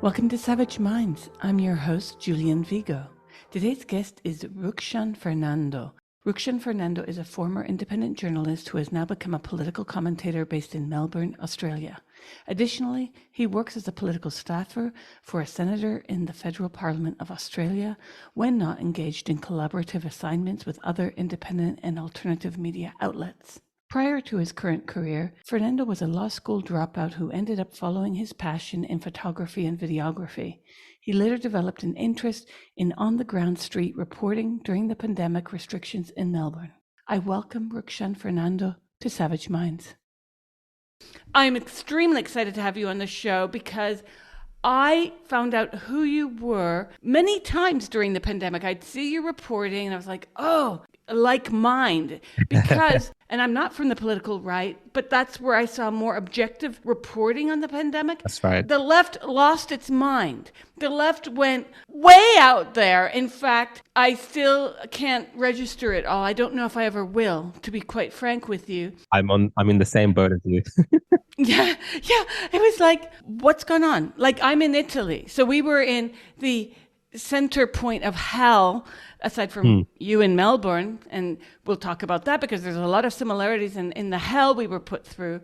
Welcome to Savage Minds. I'm your host, Julian Vigo. Today's guest is Rukshan Fernando. Rukshan Fernando is a former independent journalist who has now become a political commentator based in Melbourne, Australia. Additionally, he works as a political staffer for a senator in the Federal Parliament of Australia when not engaged in collaborative assignments with other independent and alternative media outlets. Prior to his current career, Fernando was a law school dropout who ended up following his passion in photography and videography. He later developed an interest in on-the-ground street reporting during the pandemic restrictions in Melbourne. I welcome Rukshan Fernando to Savage Minds. I'm extremely excited to have you on the show because I found out who you were many times during the pandemic. I'd see you reporting and I was like, oh, like mind, because, and I'm not from the political right, but that's where I saw more objective reporting on the pandemic. That's right. The left lost its mind. The left went way out there. In fact, I still can't register it all. I don't know if I ever will, to be quite frank with you. I'm in the same boat as you. Yeah. It was like, what's going on? Like, I'm in Italy. So we were in the center point of hell, aside from you in Melbourne. And we'll talk about that because there's a lot of similarities in the hell we were put through.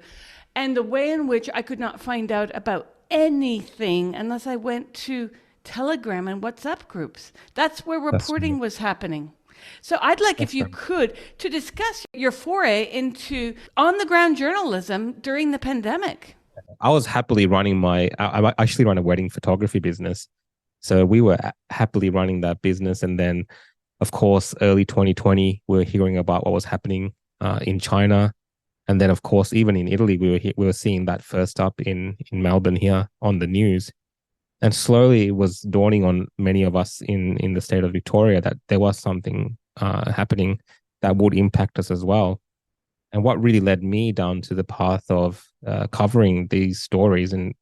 And the way in which I could not find out about anything unless I went to Telegram and WhatsApp groups. That's where reporting was happening. So I'd like, if you could, to discuss your foray into on-the-ground journalism during the pandemic. I was happily running I actually run a wedding photography business. So we were happily running that business. And then, of course, early 2020, we were hearing about what was happening in China. And then, of course, even in Italy, we were seeing that first up in Melbourne here on the news. And slowly it was dawning on many of us in the state of Victoria that there was something happening that would impact us as well. And what really led me down to the path of covering these stories and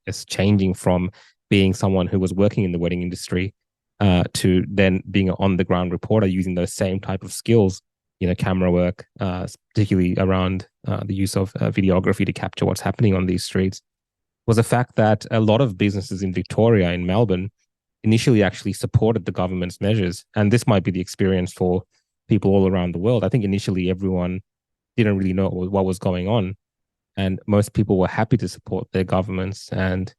just changing from being someone who was working in the wedding industry to then being an on-the-ground reporter using those same type of skills, camera work, particularly around the use of videography to capture what's happening on these streets, was the fact that a lot of businesses in Victoria, in Melbourne, initially actually supported the government's measures. And this might be the experience for people all around the world. I think initially everyone didn't really know what was going on. And most people were happy to support their governments. And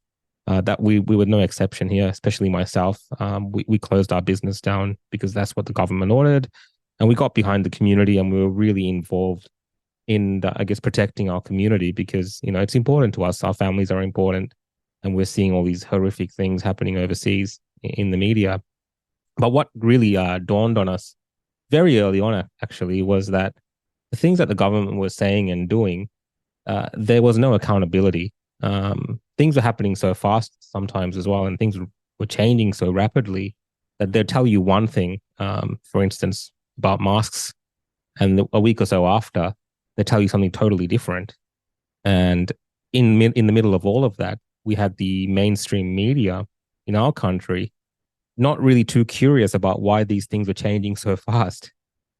that we were no exception here, especially myself. We closed our business down because that's what the government ordered. And we got behind the community and we were really involved in, protecting our community because, it's important to us. Our families are important. And we're seeing all these horrific things happening overseas in the media. But what really dawned on us very early on, actually, was that the things that the government was saying and doing, there was no accountability. Things were happening so fast sometimes as well, and things were changing so rapidly that they'll tell you one thing, for instance, about masks, and a week or so after, they tell you something totally different. And in the middle of all of that, we had the mainstream media in our country not really too curious about why these things were changing so fast.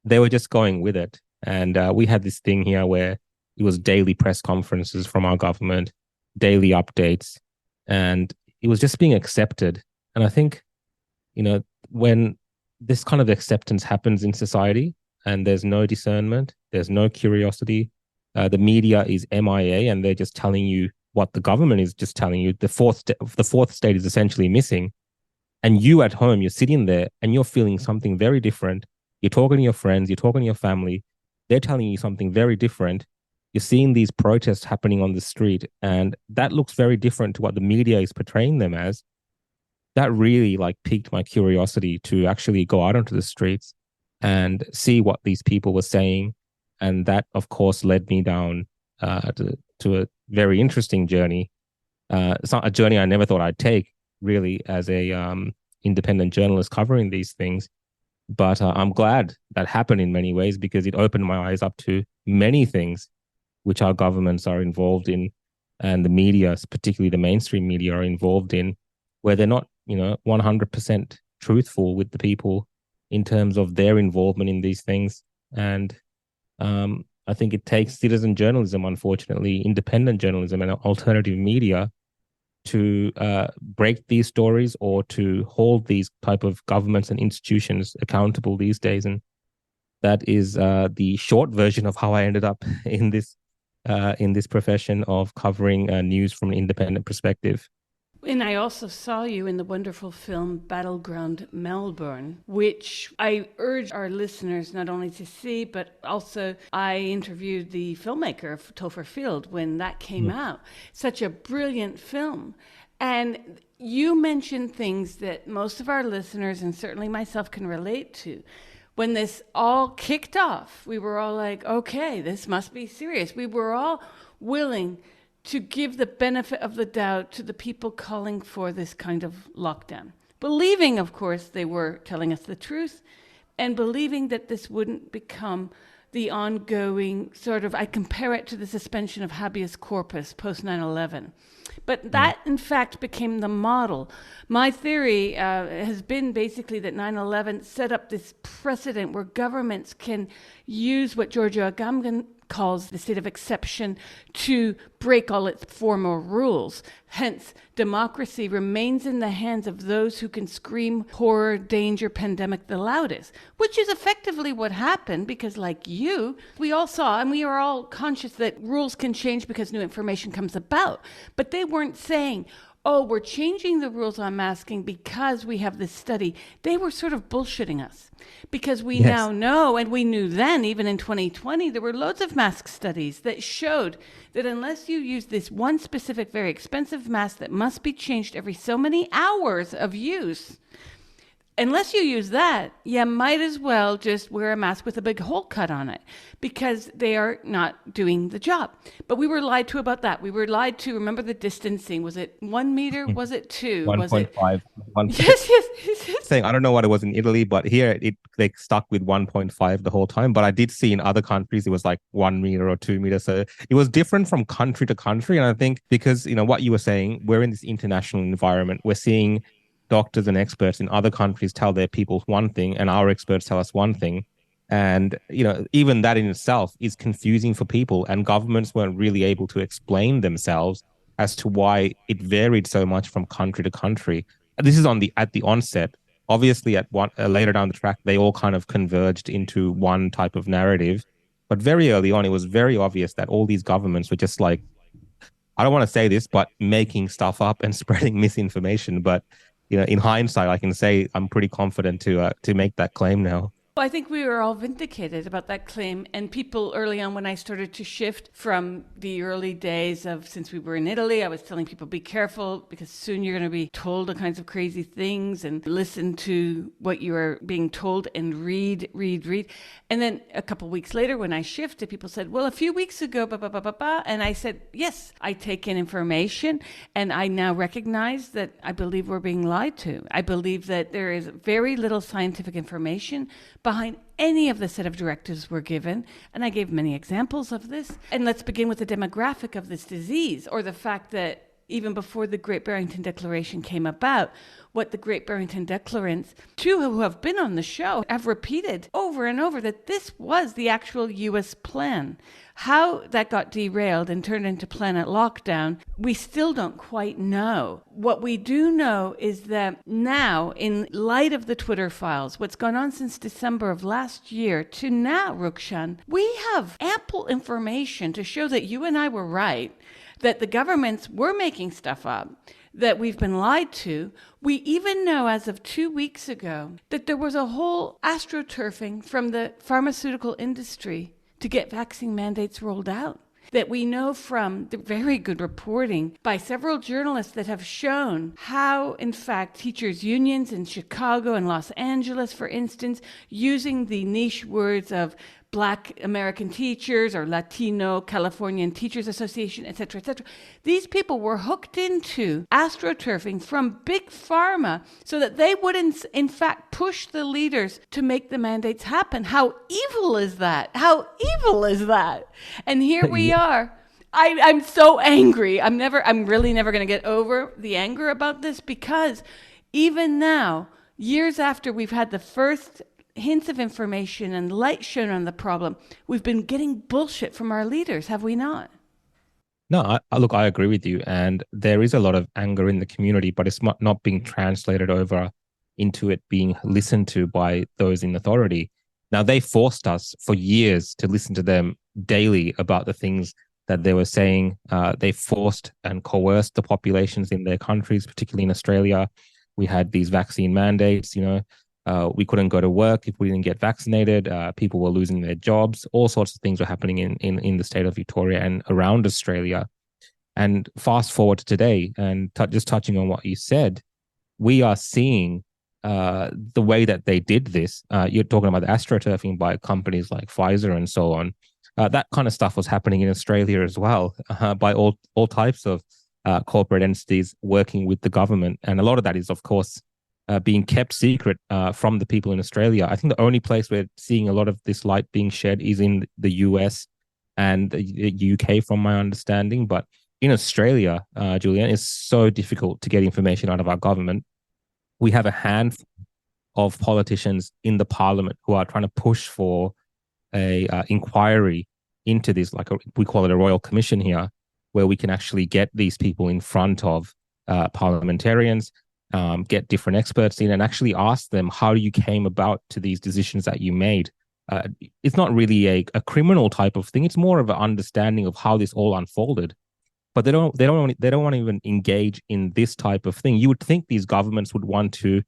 They were just going with it. And we had this thing here where it was daily press conferences from our government, daily updates, and it was just being accepted. And I think, when this kind of acceptance happens in society and there's no discernment, there's no curiosity, the media is MIA and they're just telling you what the government is just telling you. The fourth state is essentially missing. And you at home, you're sitting there and you're feeling something very different. You're talking to your friends, you're talking to your family. They're telling you something very different. You're seeing these protests happening on the street, and that looks very different to what the media is portraying them as. That really piqued my curiosity to actually go out onto the streets and see what these people were saying. And that, of course, led me down to a very interesting journey. It's not a journey I never thought I'd take, really, as a independent journalist covering these things. But I'm glad that happened in many ways because it opened my eyes up to many things which our governments are involved in, and the media, particularly the mainstream media, are involved in, where they're not, 100% truthful with the people in terms of their involvement in these things. And I think it takes citizen journalism, unfortunately, independent journalism and alternative media to break these stories or to hold these type of governments and institutions accountable these days. And that is the short version of how I ended up in this profession of covering news from an independent perspective. And I also saw you in the wonderful film Battleground Melbourne, which I urge our listeners not only to see, but also I interviewed the filmmaker of Topher Field when that came out. Such a brilliant film. And you mentioned things that most of our listeners, and certainly myself, can relate to. When this all kicked off, we were all like, okay, this must be serious. We were all willing to give the benefit of the doubt to the people calling for this kind of lockdown, believing, of course, they were telling us the truth, and believing that this wouldn't become the ongoing sort of, I compare it to the suspension of habeas corpus post 9/11. But that, in fact, became the model. My theory has been basically that 9/11 set up this precedent where governments can use what Giorgio Agamben calls the state of exception to break all its formal rules. Hence, democracy remains in the hands of those who can scream horror, danger, pandemic the loudest, which is effectively what happened because, like you, we all saw and we are all conscious that rules can change because new information comes about. But they weren't saying, oh, we're changing the rules on masking because we have this study. They were sort of bullshitting us because we now know, and we knew then, even in 2020, there were loads of mask studies that showed that unless you use this one specific, very expensive mask that must be changed every so many hours of use, unless you use that, you might as well just wear a mask with a big hole cut on it because they are not doing the job. But we were lied to about that. We were lied to. Remember the distancing. Was it 1 meter? Was it 2? 1.5. Yes. Saying, I don't know what it was in Italy, but here they stuck with 1.5 the whole time. But I did see in other countries, it was like 1 meter or 2 meters. So it was different from country to country. And I think because, what you were saying, we're in this international environment. We're seeing doctors and experts in other countries tell their people one thing and our experts tell us one thing. And, even that in itself is confusing for people, and governments weren't really able to explain themselves as to why it varied so much from country to country. This is at the onset. Obviously, later down the track, they all kind of converged into one type of narrative. But very early on, it was very obvious that all these governments were just like, I don't want to say this, but making stuff up and spreading misinformation. But in hindsight, I can say I'm pretty confident to make that claim now. Well, I think we were all vindicated about that claim. And people early on, when I started to shift from the early days of, since we were in Italy, I was telling people, be careful because soon you're going to be told all kinds of crazy things and listen to what you are being told and read. And then a couple of weeks later, when I shifted, people said, well, a few weeks ago, and I said, yes, I take in information and I now recognize that I believe we're being lied to. I believe that there is very little scientific information behind any of the set of directives we're given. And I gave many examples of this. And let's begin with the demographic of this disease, or the fact that even before the Great Barrington Declaration came about, what the Great Barrington Declarants, two who have been on the show, have repeated over and over that this was the actual US plan. How that got derailed and turned into Planet Lockdown, we still don't quite know. What we do know is that now, in light of the Twitter files, what's gone on since December of last year to now, Rukshan, we have ample information to show that you and I were right, that the governments were making stuff up, that we've been lied to. We even know as of 2 weeks ago that there was a whole astroturfing from the pharmaceutical industry to get vaccine mandates rolled out. That we know from the very good reporting by several journalists that have shown how, in fact, teachers' unions in Chicago and Los Angeles, for instance, using the niche words of Black American teachers or Latino Californian Teachers Association, et cetera, et cetera. These people were hooked into astroturfing from big pharma so that they would, in fact, push the leaders to make the mandates happen. How evil is that? How evil is that? And here we are. I'm so angry. I'm really never going to get over the anger about this, because even now, years after we've had the first hints of information and light shown on the problem, we've been getting bullshit from our leaders, have we not? No, look, I agree with you. And there is a lot of anger in the community, but it's not being translated over into it being listened to by those in authority. Now, they forced us for years to listen to them daily about the things that they were saying. They forced and coerced the populations in their countries, particularly in Australia. We had these vaccine mandates, we couldn't go to work if we didn't get vaccinated. People were losing their jobs. All sorts of things were happening in the state of Victoria and around Australia. And fast forward to today, and just touching on what you said, we are seeing the way that they did this. You're talking about the astroturfing by companies like Pfizer and so on. That kind of stuff was happening in Australia as well, by all types of corporate entities working with the government. And a lot of that is, of course, being kept secret from the people in Australia. I think the only place we're seeing a lot of this light being shed is in the US and the UK, from my understanding. But in Australia, Julian, it's so difficult to get information out of our government. We have a handful of politicians in the parliament who are trying to push for a inquiry into this, we call it a royal commission here, where we can actually get these people in front of parliamentarians, get different experts in and actually ask them how you came about to these decisions that you made. It's not really a criminal type of thing. It's more of an understanding of how this all unfolded. But they don't want to even engage in this type of thing. You would think these governments would want to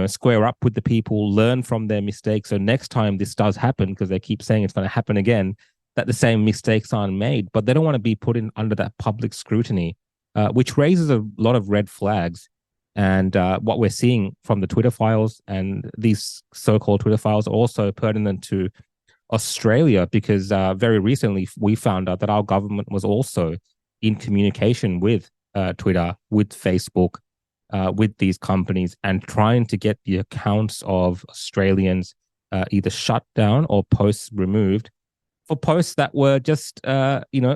square up with the people, learn from their mistakes. So next time this does happen, because they keep saying it's going to happen again, that the same mistakes aren't made. But they don't want to be put in under that public scrutiny, which raises a lot of red flags. And what we're seeing from the Twitter files, and these so-called Twitter files, are also pertinent to Australia, because very recently we found out that our government was also in communication with Twitter, with Facebook, with these companies, and trying to get the accounts of Australians either shut down or posts removed for posts that were just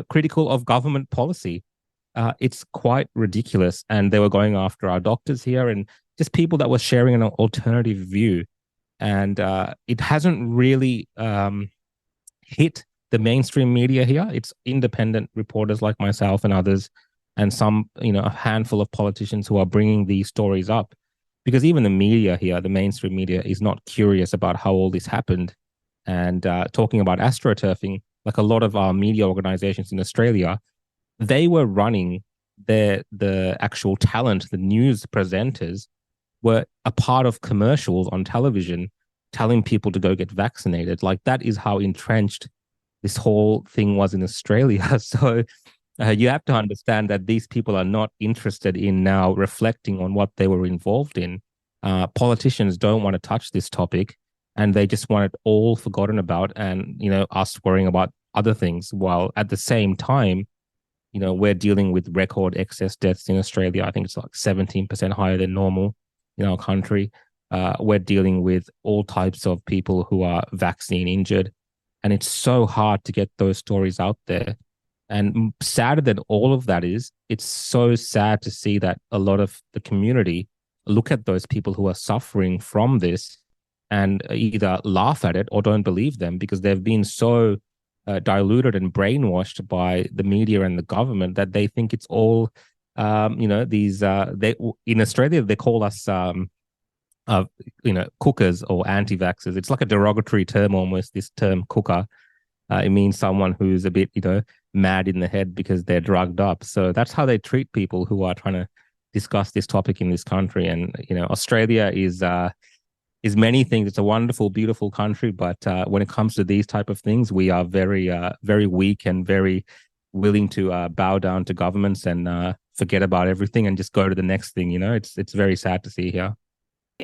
critical of government policy. It's quite ridiculous. And they were going after our doctors here and just people that were sharing an alternative view. And it hasn't really hit the mainstream media here. It's independent reporters like myself and others, and some, a handful of politicians who are bringing these stories up. Because even the media here, the mainstream media, is not curious about how all this happened. And talking about astroturfing, like a lot of our media organizations in Australia, they were running the actual talent, the news presenters were a part of commercials on television telling people to go get vaccinated. Like, that is how entrenched this whole thing was in Australia. So you have to understand that these people are not interested in now reflecting on what they were involved in. Politicians don't want to touch this topic, and they just want it all forgotten about, and us worrying about other things, while at the same time, we're dealing with record excess deaths in Australia. I think it's like 17% higher than normal in our country. We're dealing with all types of people who are vaccine injured. And it's so hard to get those stories out there. And sadder than all of that is, it's so sad to see that a lot of the community look at those people who are suffering from this and either laugh at it or don't believe them, because they've been so diluted and brainwashed by the media and the government that they think it's all, these, in Australia, they call us, cookers or anti-vaxxers. It's like a derogatory term almost, this term cooker. It means someone who's a bit, mad in the head because they're drugged up. So that's how they treat people who are trying to discuss this topic in this country. And, Australia is many things. It's a wonderful, beautiful country. But when it comes to these type of things, we are very, very weak and very willing to bow down to governments and forget about everything and just go to the next thing. It's very sad to see here.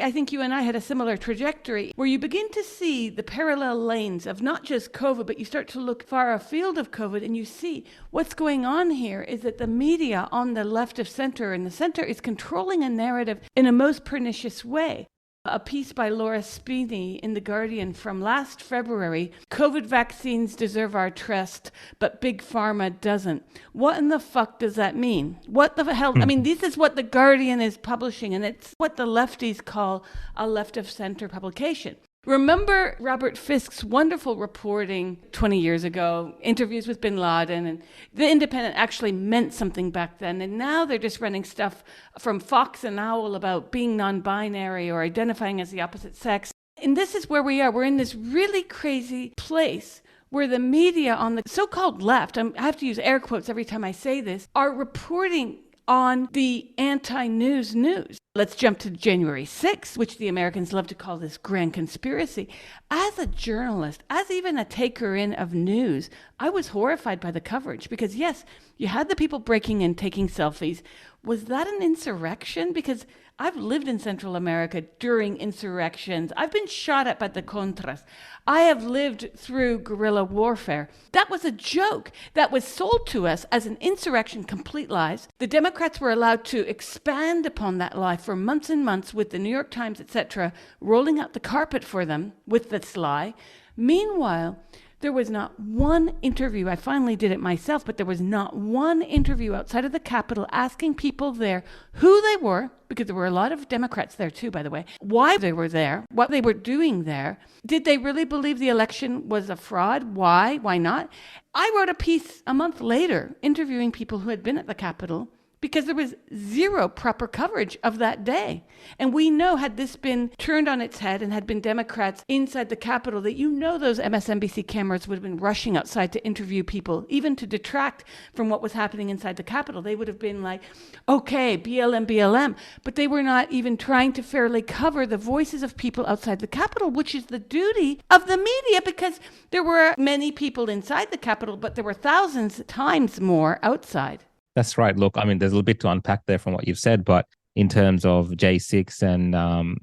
I think you and I had a similar trajectory where you begin to see the parallel lanes of not just COVID, but you start to look far afield of COVID, and you see what's going on here is that the media on the left of center and the center is controlling a narrative in a most pernicious way. A piece by Laura Spini in The Guardian from last February, COVID vaccines deserve our trust, but Big Pharma doesn't. What in the fuck does that mean? What the hell? I mean, this is what The Guardian is publishing, and it's what the lefties call a left of center publication. Remember Robert Fisk's wonderful reporting 20 years ago, interviews with bin Laden, and The Independent actually meant something back then. And now they're just running stuff from Fox and Owl about being non-binary or identifying as the opposite sex. And this is where we are. We're in this really crazy place where the media on the so-called left, I have to use air quotes every time I say this, are reporting on the anti-news news. Let's jump to January 6th, which the Americans love to call this grand conspiracy. As a journalist, as even a taker in of news, I was horrified by the coverage because, yes, you had the people breaking in, taking selfies. Was that an insurrection? Because I've lived in Central America during insurrections. I've been shot at by the Contras. I have lived through guerrilla warfare. That was a joke that was sold to us as an insurrection, complete lies. The Democrats were allowed to expand upon that lie for months and months with the New York Times, etc., rolling out the carpet for them with this lie. Meanwhile, there was not one interview. I finally did it myself, but there was not one interview outside of the Capitol asking people there who they were, because there were a lot of Democrats there too, by the way, why they were there, what they were doing there. Did they really believe the election was a fraud? Why? Why not? I wrote a piece a month later interviewing people who had been at the Capitol because there was zero proper coverage of that day. And we know, had this been turned on its head and had been Democrats inside the Capitol, that those MSNBC cameras would have been rushing outside to interview people, even to detract from what was happening inside the Capitol. They would have been like, okay, BLM, BLM. But they were not even trying to fairly cover the voices of people outside the Capitol, which is the duty of the media, because there were many people inside the Capitol, but there were thousands times more outside. That's right. Look, I mean, there's a little bit to unpack there from what you've said, but in terms of J6 and,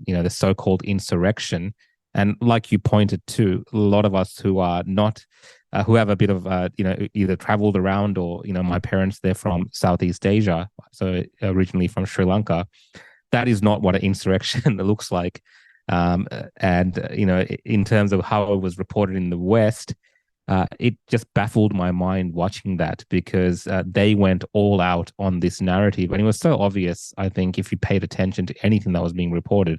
the so-called insurrection, and like you pointed to, a lot of us who are not, who have a bit of, either traveled around or, my parents, they're from Southeast Asia, so originally from Sri Lanka. That is not what an insurrection looks like. In terms of how it was reported in the West, it just baffled my mind watching that because they went all out on this narrative. And it was so obvious, I think, if you paid attention to anything that was being reported,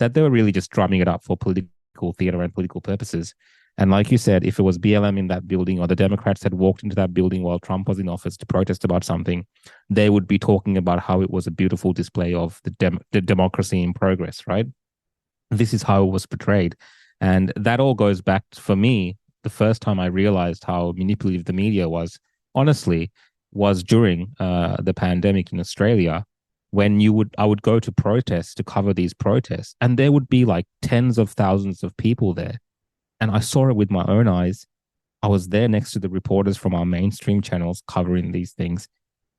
that they were really just drumming it up for political theater and political purposes. And like you said, if it was BLM in that building or the Democrats had walked into that building while Trump was in office to protest about something, they would be talking about how it was a beautiful display of the democracy in progress, right? This is how it was portrayed. And that all goes back, for me, the first time I realized how manipulative the media was, honestly, was during the pandemic in Australia, when I would go to protests to cover these protests, and there would be like tens of thousands of people there. And I saw it with my own eyes. I was there next to the reporters from our mainstream channels covering these things.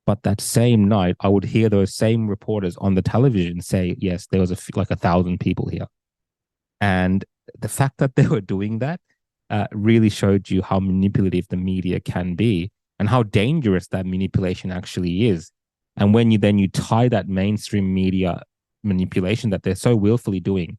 But that same night, I would hear those same reporters on the television say, yes, there was like 1,000 people here. And the fact that they were doing that really showed you how manipulative the media can be and how dangerous that manipulation actually is. And when you tie that mainstream media manipulation that they're so willfully doing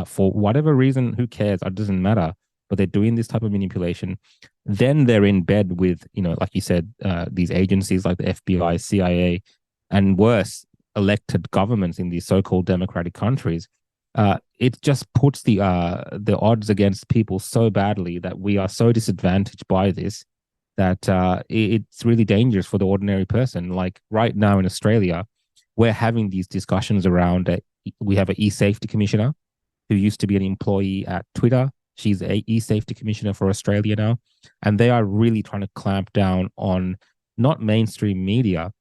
for whatever reason, who cares? It doesn't matter. But they're doing this type of manipulation. Then they're in bed with, like you said, these agencies like the FBI, CIA, and worse, elected governments in these so-called democratic countries. It just puts the odds against people so badly that we are so disadvantaged by this that it's really dangerous for the ordinary person. Like right now in Australia, we're having these discussions around we have an e-safety commissioner who used to be an employee at Twitter. She's an e-safety commissioner for Australia now. And they are really trying to clamp down on not mainstream media,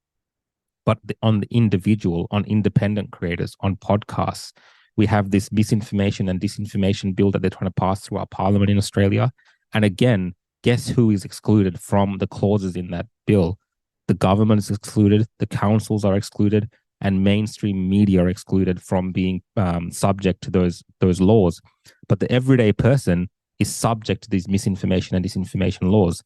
but on the individual, on independent creators, on podcasts. We have this misinformation and disinformation bill that they're trying to pass through our parliament in Australia. And again, guess who is excluded from the clauses in that bill? The government is excluded, the councils are excluded, and mainstream media are excluded from being subject to those laws. But the everyday person is subject to these misinformation and disinformation laws.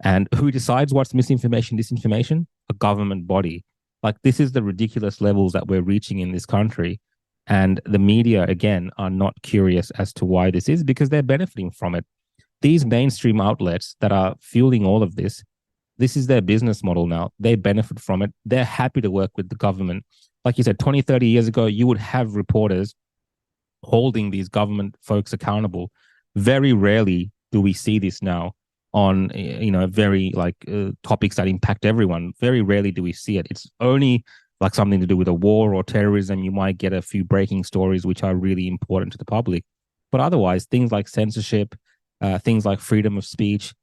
And who decides what's misinformation, disinformation? A government body. Like, this is the ridiculous levels that we're reaching in this country. And the media, again, are not curious as to why this is because they're benefiting from it. These mainstream outlets that are fueling all of this, this is their business model now. They benefit from it. They're happy to work with the government. Like you said, 20, 30 years ago, you would have reporters holding these government folks accountable. Very rarely do we see this now on very topics that impact everyone. Very rarely do we see it. It's only like something to do with a war or terrorism. You might get a few breaking stories which are really important to the public, but otherwise things like censorship, things like freedom of speech,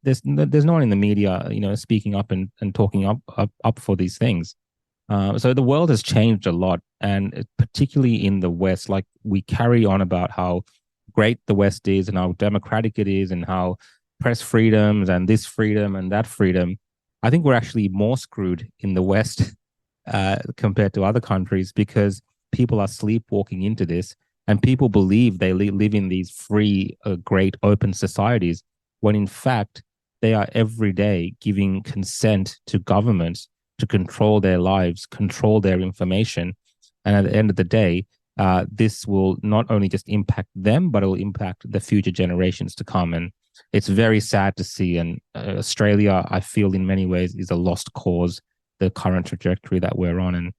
there's no one in the media speaking up and talking up for these things. So the world has changed a lot, and particularly in the West, like we carry on about how great the West is and how democratic it is and how press freedoms and this freedom and that freedom. I think we're actually more screwed in the West compared to other countries, because people are sleepwalking into this and people believe they live in these free, great, open societies, when in fact they are every day giving consent to governments to control their lives, control their information. And at the end of the day, this will not only just impact them, but it will impact the future generations to come. And it's very sad to see. And Australia, I feel in many ways, is a lost cause, the current trajectory that we're on. And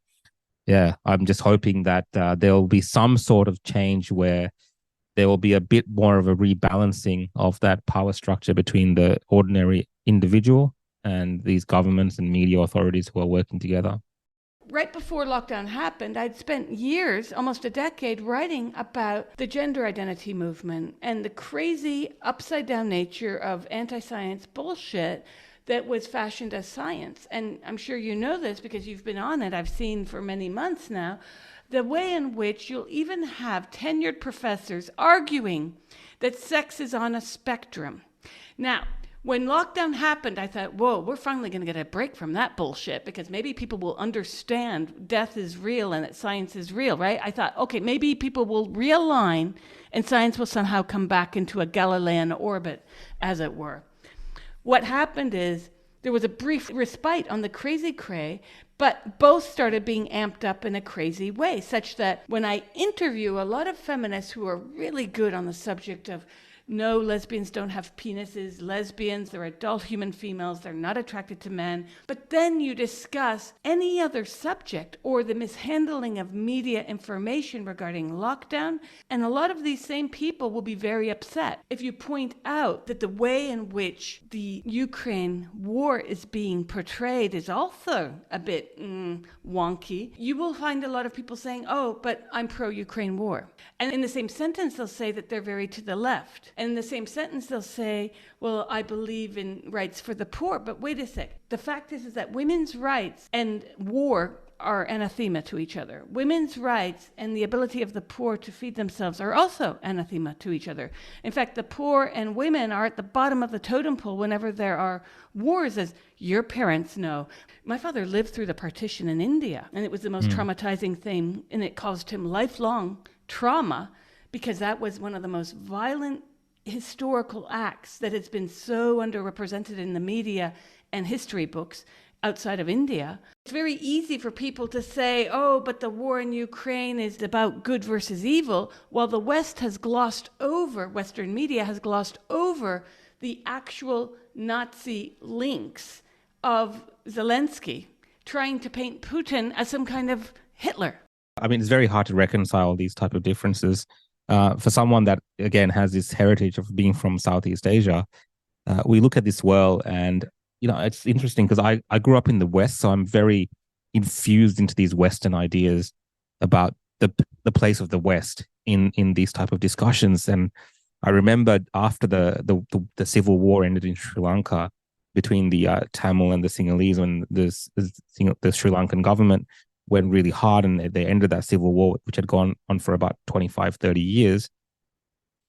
yeah, I'm just hoping that there will be some sort of change where there will be a bit more of a rebalancing of that power structure between the ordinary individual and these governments and media authorities who are working together. Right before lockdown happened, I'd spent years, almost a decade, writing about the gender identity movement and the crazy upside down nature of anti-science bullshit that was fashioned as science. And I'm sure you know this because you've been on it. I've seen for many months now the way in which you'll even have tenured professors arguing that sex is on a spectrum. Now, when lockdown happened, I thought, whoa, we're finally going to get a break from that bullshit, because maybe people will understand death is real and that science is real, right? I thought, okay, maybe people will realign and science will somehow come back into a Galilean orbit, as it were. What happened is there was a brief respite on the crazy cray, but both started being amped up in a crazy way, such that when I interview a lot of feminists who are really good on the subject of no, lesbians don't have penises. Lesbians, they're adult human females. They're not attracted to men. But then you discuss any other subject or the mishandling of media information regarding lockdown, and a lot of these same people will be very upset if you point out that the way in which the Ukraine war is being portrayed is also a bit wonky. You will find a lot of people saying, oh, but I'm pro-Ukraine war. And in the same sentence, they'll say that they're very to the left. And in the same sentence, they'll say, well, I believe in rights for the poor. But wait a sec. The fact is that women's rights and war are anathema to each other. Women's rights and the ability of the poor to feed themselves are also anathema to each other. In fact, the poor and women are at the bottom of the totem pole whenever there are wars, as your parents know. My father lived through the partition in India, and it was the most traumatizing thing, and it caused him lifelong trauma, because that was one of the most violent historical acts that has been so underrepresented in the media and history books outside of India. It's very easy for people to say, oh, but the war in Ukraine is about good versus evil, while the West has glossed over, Western media has glossed over the actual Nazi links of Zelensky, trying to paint Putin as some kind of Hitler. I mean, it's very hard to reconcile these type of differences. For someone that, again, has this heritage of being from Southeast Asia, we look at this world and, it's interesting because I grew up in the West, so I'm very infused into these Western ideas about the place of the West in these type of discussions. And I remember after the civil war ended in Sri Lanka between the Tamil and the Sinhalese, when the Sri Lankan government went really hard and they ended that civil war, which had gone on for about 25, 30 years.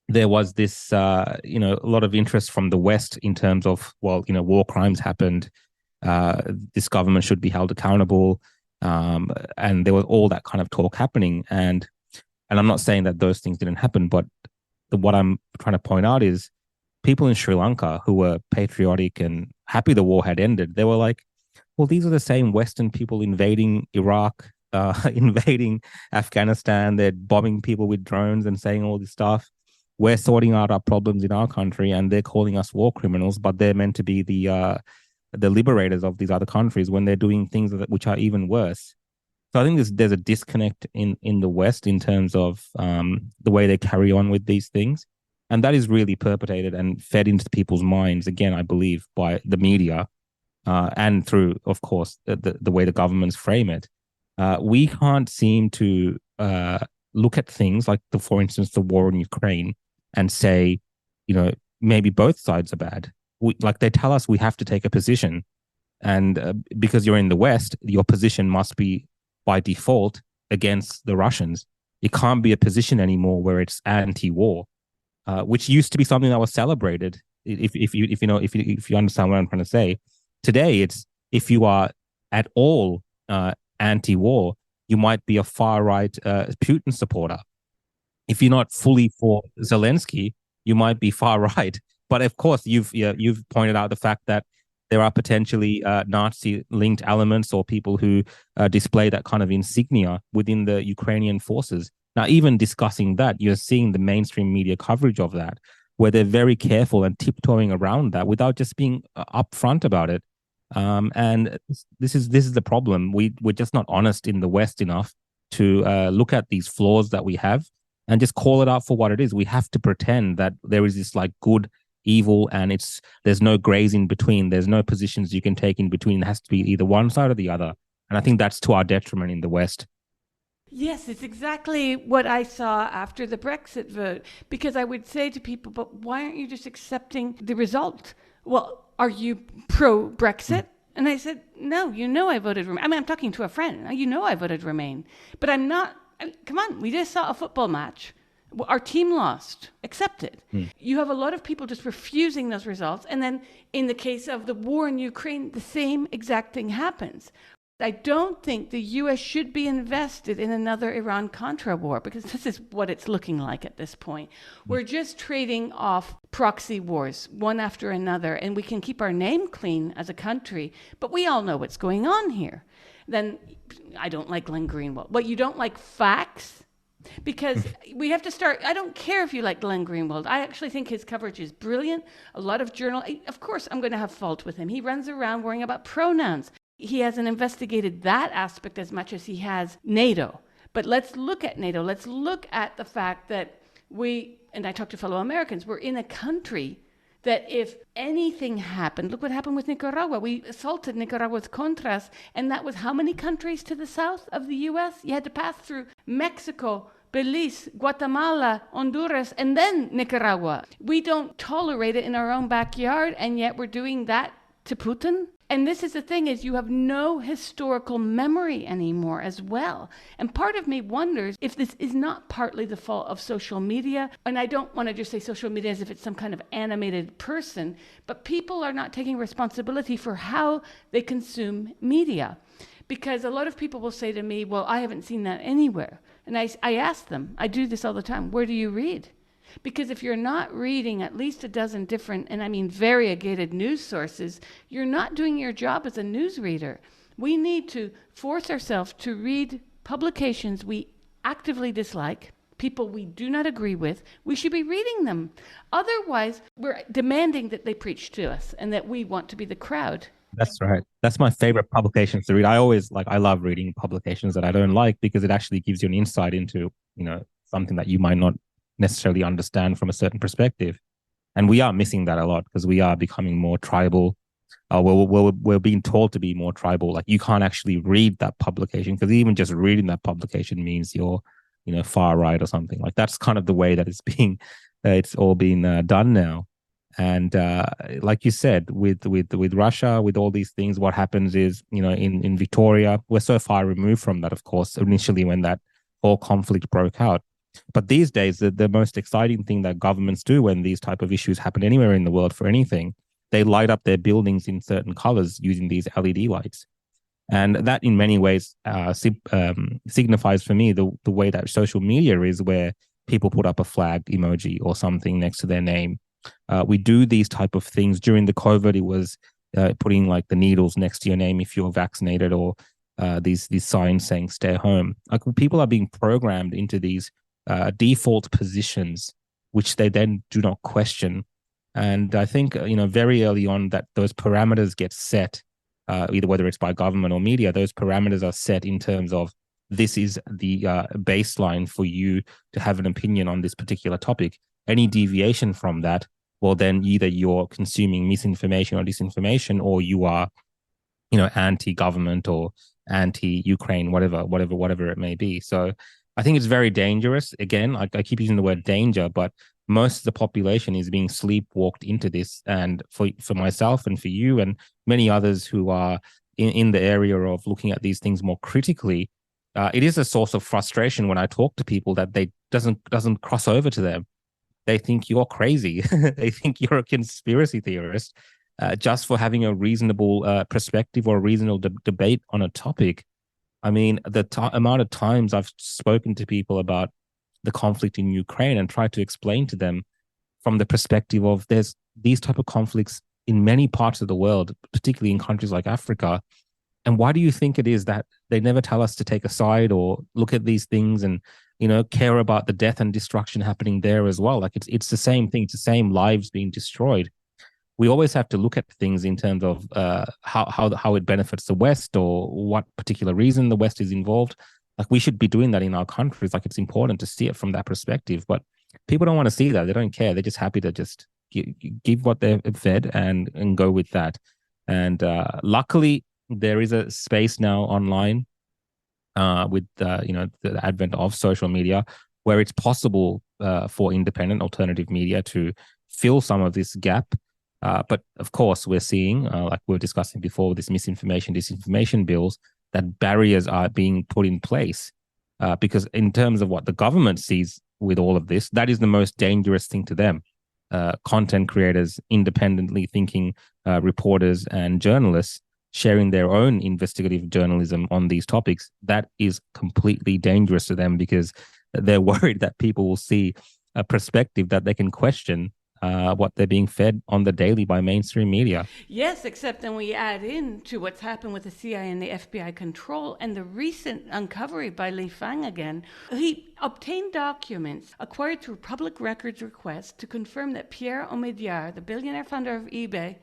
There was this, a lot of interest from the West in terms of, war crimes happened. This government should be held accountable. And there was all that kind of talk happening. And I'm not saying that those things didn't happen, but what I'm trying to point out is people in Sri Lanka who were patriotic and happy the war had ended, they were like, well, these are the same Western people invading Iraq, invading Afghanistan. They're bombing people with drones and saying all this stuff. We're sorting out our problems in our country, and they're calling us war criminals, but they're meant to be the liberators of these other countries when they're doing things which are even worse. So I think there's a disconnect in the West in terms of the way they carry on with these things. And that is really perpetrated and fed into people's minds, again, I believe, by the media and through, of course, the way the governments frame it. We can't seem to look at things like, for instance, the war in Ukraine and say, maybe both sides are bad. Like they tell us we have to take a position. And because you're in the West, your position must be by default against the Russians. It can't be a position anymore where it's anti-war, which used to be something that was celebrated. If you understand what I'm trying to say, today it's, if you are at all anti-war, you might be a far right Putin supporter. If you're not fully for Zelensky, you might be far right. But of course, you've pointed out the fact that there are potentially Nazi-linked elements or people who display that kind of insignia within the Ukrainian forces. Now, even discussing that, you're seeing the mainstream media coverage of that, where they're very careful and tiptoeing around that without just being upfront about it. And this is the problem. We're just not honest in the West enough to look at these flaws that we have and just call it out for what it is. We have to pretend that there is this like good, evil, and there's no grays in between. There's no positions you can take in between. It has to be either one side or the other. And I think that's to our detriment in the West. Yes, it's exactly what I saw after the Brexit vote, because I would say to people, but why aren't you just accepting the result? Well, are you pro-Brexit? And I said, no, I voted Remain. I mean, I'm talking to a friend. I voted Remain. But I'm not, come on, we just saw a football match. Our team lost. Accept it. You have a lot of people just refusing those results. And then in the case of the war in Ukraine, the same exact thing happens. I don't think the U.S. should be invested in another Iran-Contra war, because this is what it's looking like at this point. We're just trading off proxy wars, one after another, and we can keep our name clean as a country, but we all know what's going on here. Then I don't like Glenn Greenwald. What, you don't like facts? Because we have to start, I don't care if you like Glenn Greenwald. I actually think his coverage is brilliant. A lot of of course I'm going to have fault with him. He runs around worrying about pronouns. He hasn't investigated that aspect as much as he has NATO. But let's look at NATO. Let's look at the fact that and I talk to fellow Americans, we're in a country that if anything happened, look what happened with Nicaragua. We assaulted Nicaragua's Contras, and that was how many countries to the south of the U.S.? You had to pass through Mexico, Belize, Guatemala, Honduras, and then Nicaragua. We don't tolerate it in our own backyard, and yet we're doing that to Putin. And this is the thing, is you have no historical memory anymore as well. And part of me wonders if this is not partly the fault of social media. And I don't want to just say social media as if it's some kind of animated person, but people are not taking responsibility for how they consume media. Because a lot of people will say to me, well, I haven't seen that anywhere. And I ask them, I do this all the time, where do you read? Because if you're not reading at least a dozen different, and I mean variegated news sources, you're not doing your job as a newsreader. We need to force ourselves to read publications we actively dislike, people we do not agree with. We should be reading them. Otherwise, we're demanding that they preach to us and that we want to be the crowd. That's right. That's my favorite publications to read. I love reading publications that I don't like, because it actually gives you an insight into, something that you might not necessarily understand from a certain perspective. And we are missing that a lot, because we are becoming more tribal. We're being told to be more tribal. Like, you can't actually read that publication, because even just reading that publication means you're, far right or something. Like, that's kind of the way that it's all being done now. And like you said, with Russia, with all these things, what happens is, in Victoria, we're so far removed from that, of course, initially when that whole conflict broke out. But these days, the most exciting thing that governments do when these type of issues happen anywhere in the world for anything, they light up their buildings in certain colors using these LED lights. And that in many ways signifies for me the way that social media is, where people put up a flag emoji or something next to their name. We do these type of things. During the COVID, it was putting like the needles next to your name if you're vaccinated, or these signs saying stay home. Like, people are being programmed into these default positions, which they then do not question. And I think, very early on, that those parameters get set, either whether it's by government or media, those parameters are set in terms of this is the baseline for you to have an opinion on this particular topic. Any deviation from that, well, then either you're consuming misinformation or disinformation, or you are, anti-government or anti-Ukraine, whatever it may be. So I think it's very dangerous. Again, I keep using the word danger, but most of the population is being sleepwalked into this. And for myself and for you and many others who are in the area of looking at these things more critically, it is a source of frustration when I talk to people that they doesn't cross over to them. They think you're crazy. They think you're a conspiracy theorist just for having a reasonable perspective or a reasonable debate on a topic. I mean, the amount of times I've spoken to people about the conflict in Ukraine and tried to explain to them from the perspective of there's these type of conflicts in many parts of the world, particularly in countries like Africa. And why do you think it is that they never tell us to take a side or look at these things and, care about the death and destruction happening there as well? Like it's the same thing. It's the same lives being destroyed. We always have to look at things in terms of how it benefits the West or what particular reason the West is involved. Like we should be doing that in our countries. Like it's important to see it from that perspective. But people don't want to see that. They don't care. They're just happy to just give what they're fed and go with that. And luckily, there is a space now online with the advent of social media where it's possible for independent alternative media to fill some of this gap. But of course, we're seeing, like we were discussing before, this misinformation, disinformation bills, that barriers are being put in place because in terms of what the government sees with all of this, that is the most dangerous thing to them. Content creators, independently thinking reporters and journalists sharing their own investigative journalism on these topics, that is completely dangerous to them because they're worried that people will see a perspective that they can question what they're being fed on the daily by mainstream media. Yes, except then we add in to what's happened with the CIA and the FBI control and the recent uncovery by Li Fang again. He obtained documents acquired through public records requests to confirm that Pierre Omidyar, the billionaire founder of eBay,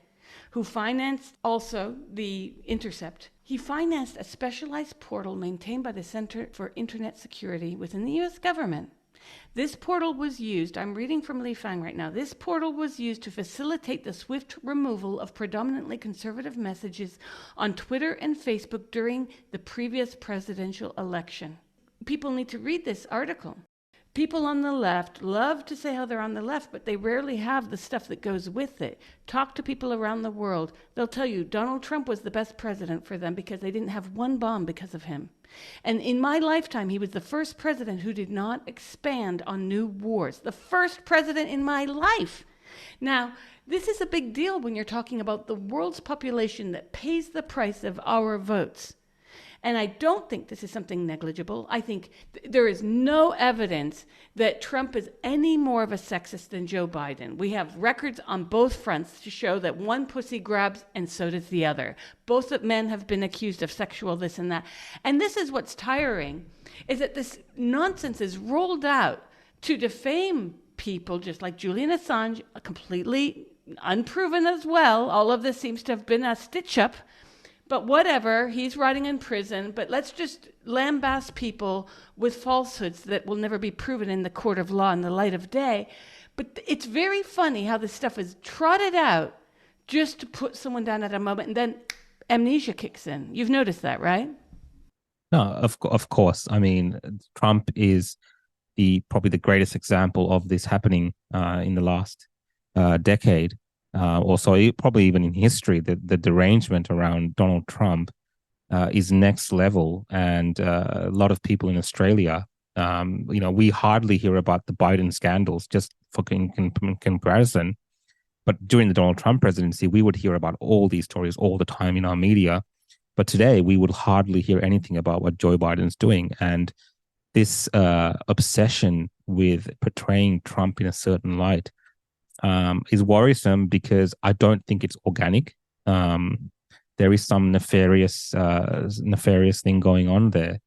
who financed also the Intercept, he financed a specialized portal maintained by the Center for Internet Security within the U.S. government. This portal was used, I'm reading from Li Fang right now, this portal was used to facilitate the swift removal of predominantly conservative messages on Twitter and Facebook during the previous presidential election. People need to read this article. People on the left love to say how they're on the left, but they rarely have the stuff that goes with it. Talk to people around the world. They'll tell you Donald Trump was the best president for them because they didn't have one bomb because of him. And in my lifetime, he was the first president who did not expand on new wars. The first president in my life. Now, this is a big deal when you're talking about the world's population that pays the price of our votes. And I don't think this is something negligible. I think there is no evidence that Trump is any more of a sexist than Joe Biden. We have records on both fronts to show that one pussy grabs and so does the other. Both men have been accused of sexual this and that. And this is what's tiring, is that this nonsense is rolled out to defame people just like Julian Assange, completely unproven as well. All of this seems to have been a stitch-up. But whatever, he's rotting in prison, but let's just lambast people with falsehoods that will never be proven in the court of law in the light of day. But it's very funny how this stuff is trotted out just to put someone down at a moment, and then amnesia kicks in. You've noticed that, right? No, of course. I mean, Trump is probably the greatest example of this happening in the last decade. Also, probably even in history, the derangement around Donald Trump is next level. And a lot of people in Australia, we hardly hear about the Biden scandals, just for comparison. But during the Donald Trump presidency, we would hear about all these stories all the time in our media. But today, we would hardly hear anything about what Joe Biden's doing. And this obsession with portraying Trump in a certain light is worrisome because I don't think it's organic. There is some nefarious thing going on there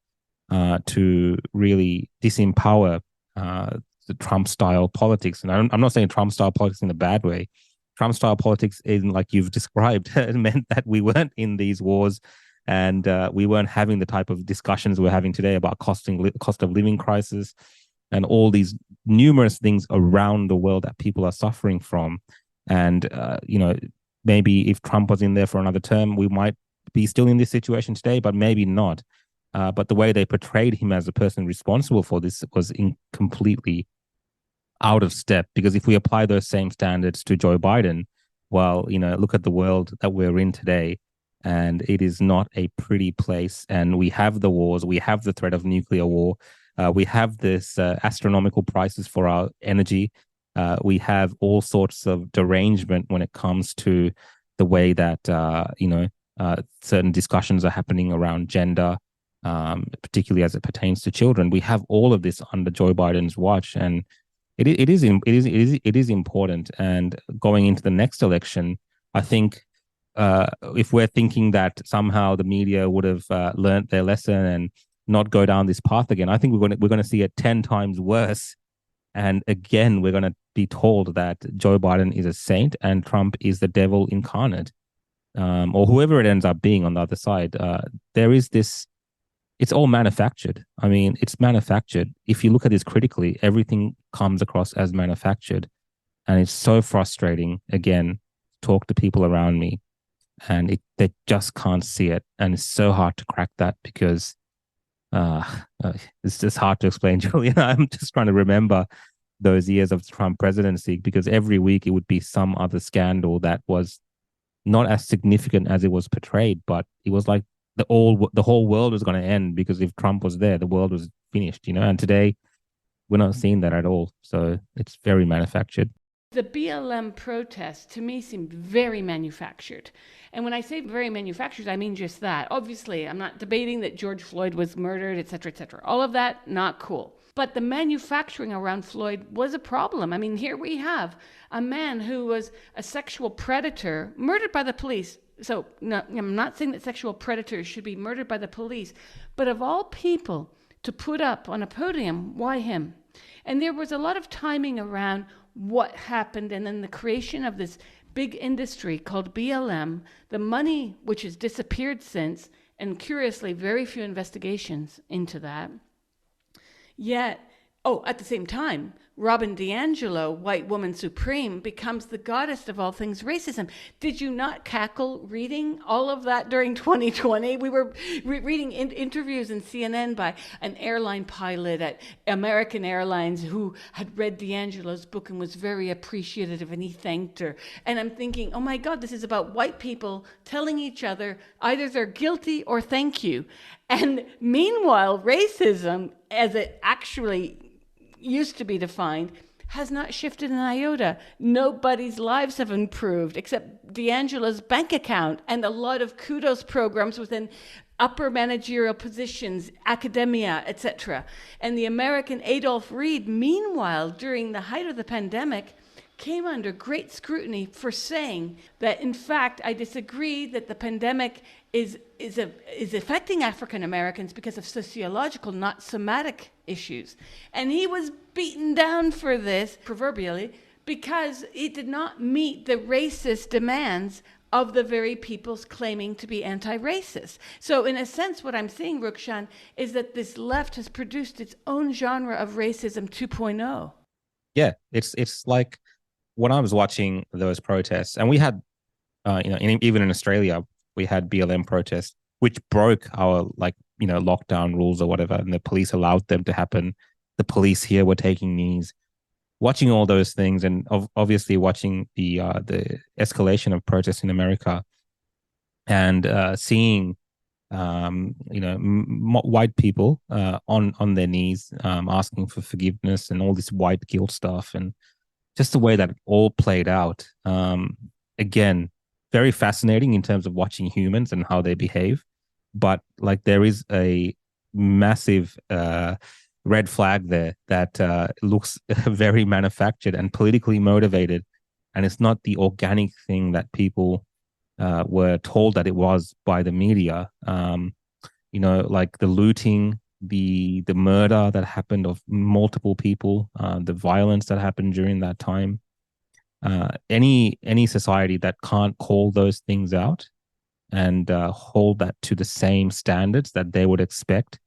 to really disempower the Trump-style politics. And I'm not saying Trump-style politics in a bad way. Trump-style politics, in like you've described, meant that we weren't in these wars and we weren't having the type of discussions we're having today about cost of living crisis and all these numerous things around the world that people are suffering from. And maybe if Trump was in there for another term, we might be still in this situation today, but maybe not. But the way they portrayed him as the person responsible for this was completely out of step. Because if we apply those same standards to Joe Biden, well, look at the world that we're in today, and it is not a pretty place. And we have the wars, we have the threat of nuclear war, we have this astronomical prices for our energy. We have all sorts of derangement when it comes to the way that certain discussions are happening around gender, particularly as it pertains to children. We have all of this under Joe Biden's watch, and it is important. And going into the next election, I think if we're thinking that somehow the media would have learned their lesson and not go down this path again, I think we're going to see it 10 times worse. And again, we're going to be told that Joe Biden is a saint and Trump is the devil incarnate, or whoever it ends up being on the other side. There is this, it's all manufactured. I mean, it's manufactured. If you look at this critically, everything comes across as manufactured. And it's so frustrating, again, talk to people around me, and they just can't see it. And it's so hard to crack that because it's just hard to explain, Julian. I'm just trying to remember those years of Trump presidency, because every week it would be some other scandal that was not as significant as it was portrayed, but it was like the whole world was going to end, because if Trump was there, the world was finished, and today we're not seeing that at all. So it's very manufactured. The BLM protests, to me, seemed very manufactured. And when I say very manufactured, I mean just that. Obviously, I'm not debating that George Floyd was murdered, et cetera, et cetera. All of that, not cool. But the manufacturing around Floyd was a problem. I mean, here we have a man who was a sexual predator murdered by the police. So no, I'm not saying that sexual predators should be murdered by the police, but of all people to put up on a podium, why him? And there was a lot of timing around what happened, and then the creation of this big industry called BLM, the money which has disappeared since, and curiously, very few investigations into that. Yet, at the same time, Robin DiAngelo, white woman supreme, becomes the goddess of all things racism. Did you not cackle reading all of that during 2020? We were reading interviews in CNN by an airline pilot at American Airlines who had read DiAngelo's book and was very appreciative, and he thanked her. And I'm thinking, oh my God, this is about white people telling each other either they're guilty or thank you. And meanwhile, racism, as it actually used to be defined, has not shifted an iota. Nobody's lives have improved except DiAngelo's bank account and a lot of kudos programs within upper managerial positions, academia, etc. And the American Adolph Reed, meanwhile, during the height of the pandemic, came under great scrutiny for saying that, in fact, I disagree that the pandemic is affecting African Americans because of sociological, not somatic issues. And he was beaten down for this, proverbially, because it did not meet the racist demands of the very peoples claiming to be anti-racist. So in a sense, what I'm saying, Rukshan, is that this left has produced its own genre of racism 2.0. Yeah, it's like when I was watching those protests, and we had, even in Australia, we had BLM protests, which broke our lockdown rules or whatever, and the police allowed them to happen. The police here were taking knees. Watching all those things, and obviously watching the escalation of protests in America, and seeing white people on their knees asking for forgiveness and all this white guilt stuff, and just the way that it all played out. Again, very fascinating in terms of watching humans and how they behave, but there is a massive red flag there that looks very manufactured and politically motivated, and it's not the organic thing that people were told that it was by the media. Like the looting, the murder that happened of multiple people, the violence that happened during that time. Any society that can't call those things out and hold that to the same standards that they would expect,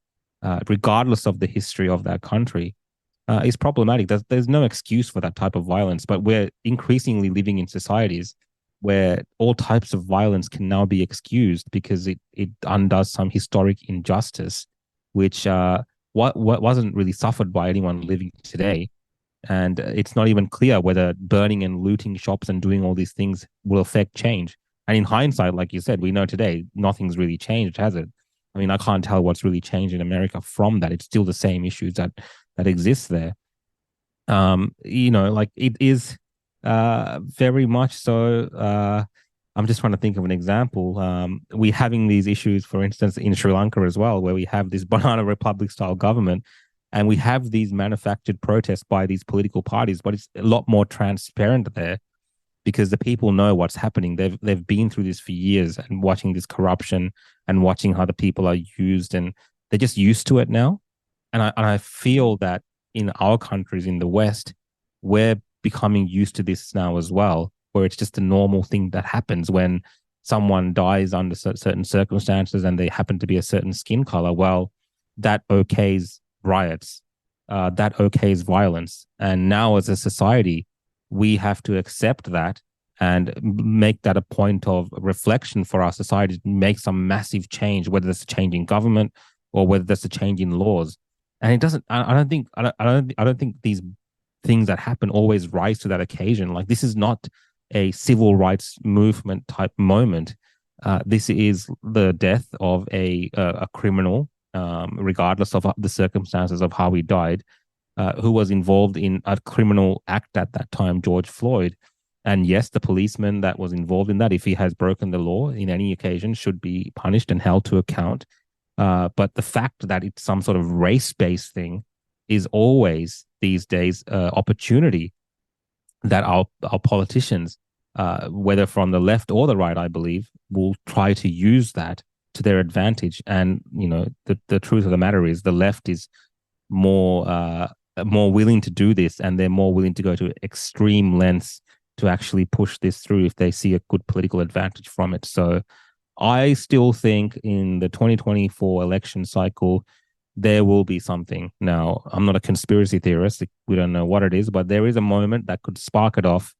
regardless of the history of that country, is problematic. There's no excuse for that type of violence, but we're increasingly living in societies where all types of violence can now be excused because it undoes some historic injustice, which what wasn't really suffered by anyone living today. And it's not even clear whether burning and looting shops and doing all these things will affect change. And in hindsight, like you said, we know today nothing's really changed, has it? I mean, I can't tell what's really changed in America from that. It's still the same issues that exist there. Like it is very much so. I'm just trying to think of an example. We're having these issues, for instance, in Sri Lanka as well, where we have this banana republic style government, and we have these manufactured protests by these political parties, but it's a lot more transparent there because the people know what's happening. They've been through this for years and watching this corruption and watching how the people are used, and they're just used to it now. And I feel that in our countries in the West, we're becoming used to this now as well, where it's just a normal thing that happens when someone dies under certain circumstances and they happen to be a certain skin color. Well, that okays riots, that okays violence. And now as a society, we have to accept that and make that a point of reflection for our society to make some massive change, whether it's a change in government or whether there's a change in laws. And it doesn't. I don't think these things that happen always rise to that occasion. Like, this is not a civil rights movement type moment. This is the death of a criminal, regardless of the circumstances of how he died, who was involved in a criminal act at that time, George Floyd. And yes, the policeman that was involved in that, if he has broken the law in any occasion, should be punished and held to account. But the fact that it's some sort of race-based thing is always these days opportunity that our politicians, whether from the left or the right, I believe, will try to use that to their advantage. And the truth of the matter is, the left is more willing to do this, and they're more willing to go to extreme lengths to actually push this through if they see a good political advantage from it. So I still think in the 2024 election cycle, there will be something. Now, I'm not a conspiracy theorist. We don't know what it is, but there is a moment that could spark it off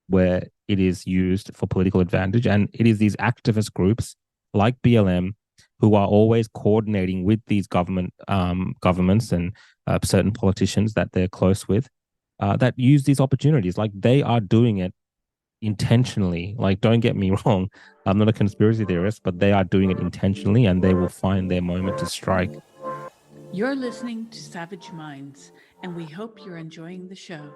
where it is used for political advantage. And it is these activist groups like BLM who are always coordinating with these governments and certain politicians that they're close with that use these opportunities. Like, they are doing it intentionally. Like, don't get me wrong, I'm not a conspiracy theorist, but they are doing it intentionally, and they will find their moment to strike. You're listening to Savage Minds, and we hope you're enjoying the show.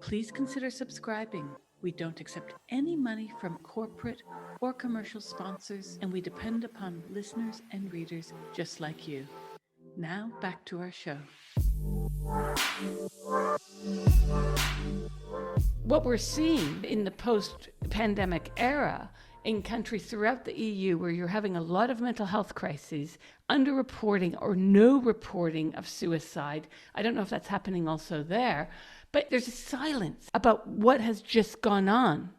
Please consider subscribing. We don't accept any money from corporate or commercial sponsors, and we depend upon listeners and readers just like you. Now, back to our show. What we're seeing in the post-pandemic era in countries throughout the EU, where you're having a lot of mental health crises, underreporting or no reporting of suicide. I don't know if that's happening also there, but there's a silence about what has just gone on.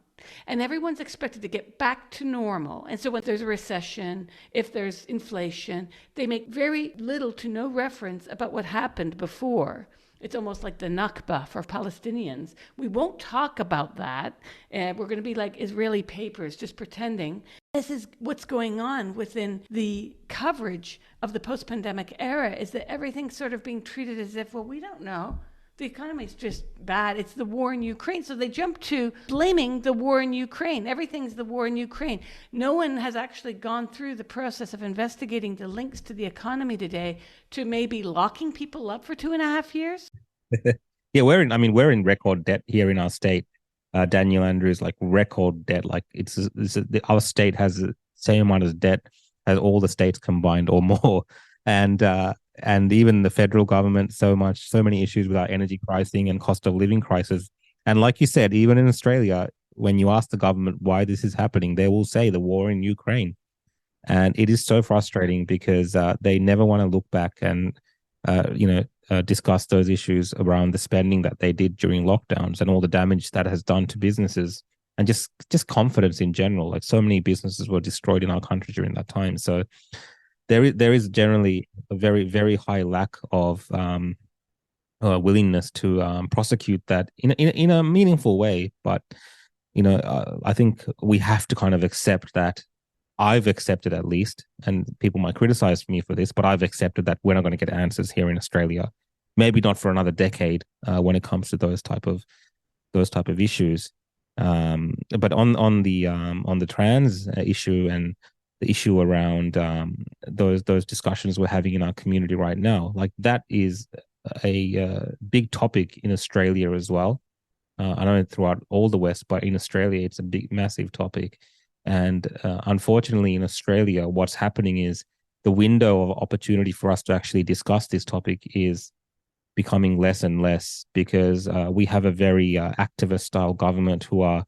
And everyone's expected to get back to normal. And so when there's a recession, if there's inflation, they make very little to no reference about what happened before. It's almost like the Nakba for Palestinians. We won't talk about that. We're going to be like Israeli papers, just pretending. This is what's going on within the coverage of the post-pandemic era, is that everything's sort of being treated as if, well, we don't know. The economy is just bad. It's the war in Ukraine. So they jump to blaming the war in Ukraine. Everything's the war in Ukraine. No one has actually gone through the process of investigating the links to the economy today to maybe locking people up for 2.5 years. Yeah, we're in record debt here in our state. Daniel Andrews, like, record debt. Like, our state has the same amount of debt as all the states combined or more. And even the federal government, so many issues with our energy pricing and cost of living crisis. And like you said, even in Australia, when you ask the government why this is happening, they will say the war in Ukraine. And it is so frustrating because they never want to look back and, discuss those issues around the spending that they did during lockdowns and all the damage that has done to businesses and just confidence in general. Like so many businesses were destroyed in our country during that time. So there is generally a very, very high lack of willingness to prosecute that in a meaningful way. But I think we have to kind of accept that. I've accepted, at least, and people might criticize me for this, but I've accepted that we're not going to get answers here in Australia. Maybe not for another decade when it comes to those type of issues. But on the trans issue and the issue around those discussions we're having in our community right now, like that is a big topic in Australia as well. I know throughout all the West, but in Australia, it's a big, massive topic. And unfortunately, in Australia, what's happening is the window of opportunity for us to actually discuss this topic is becoming less and less, because we have a very activist style government who are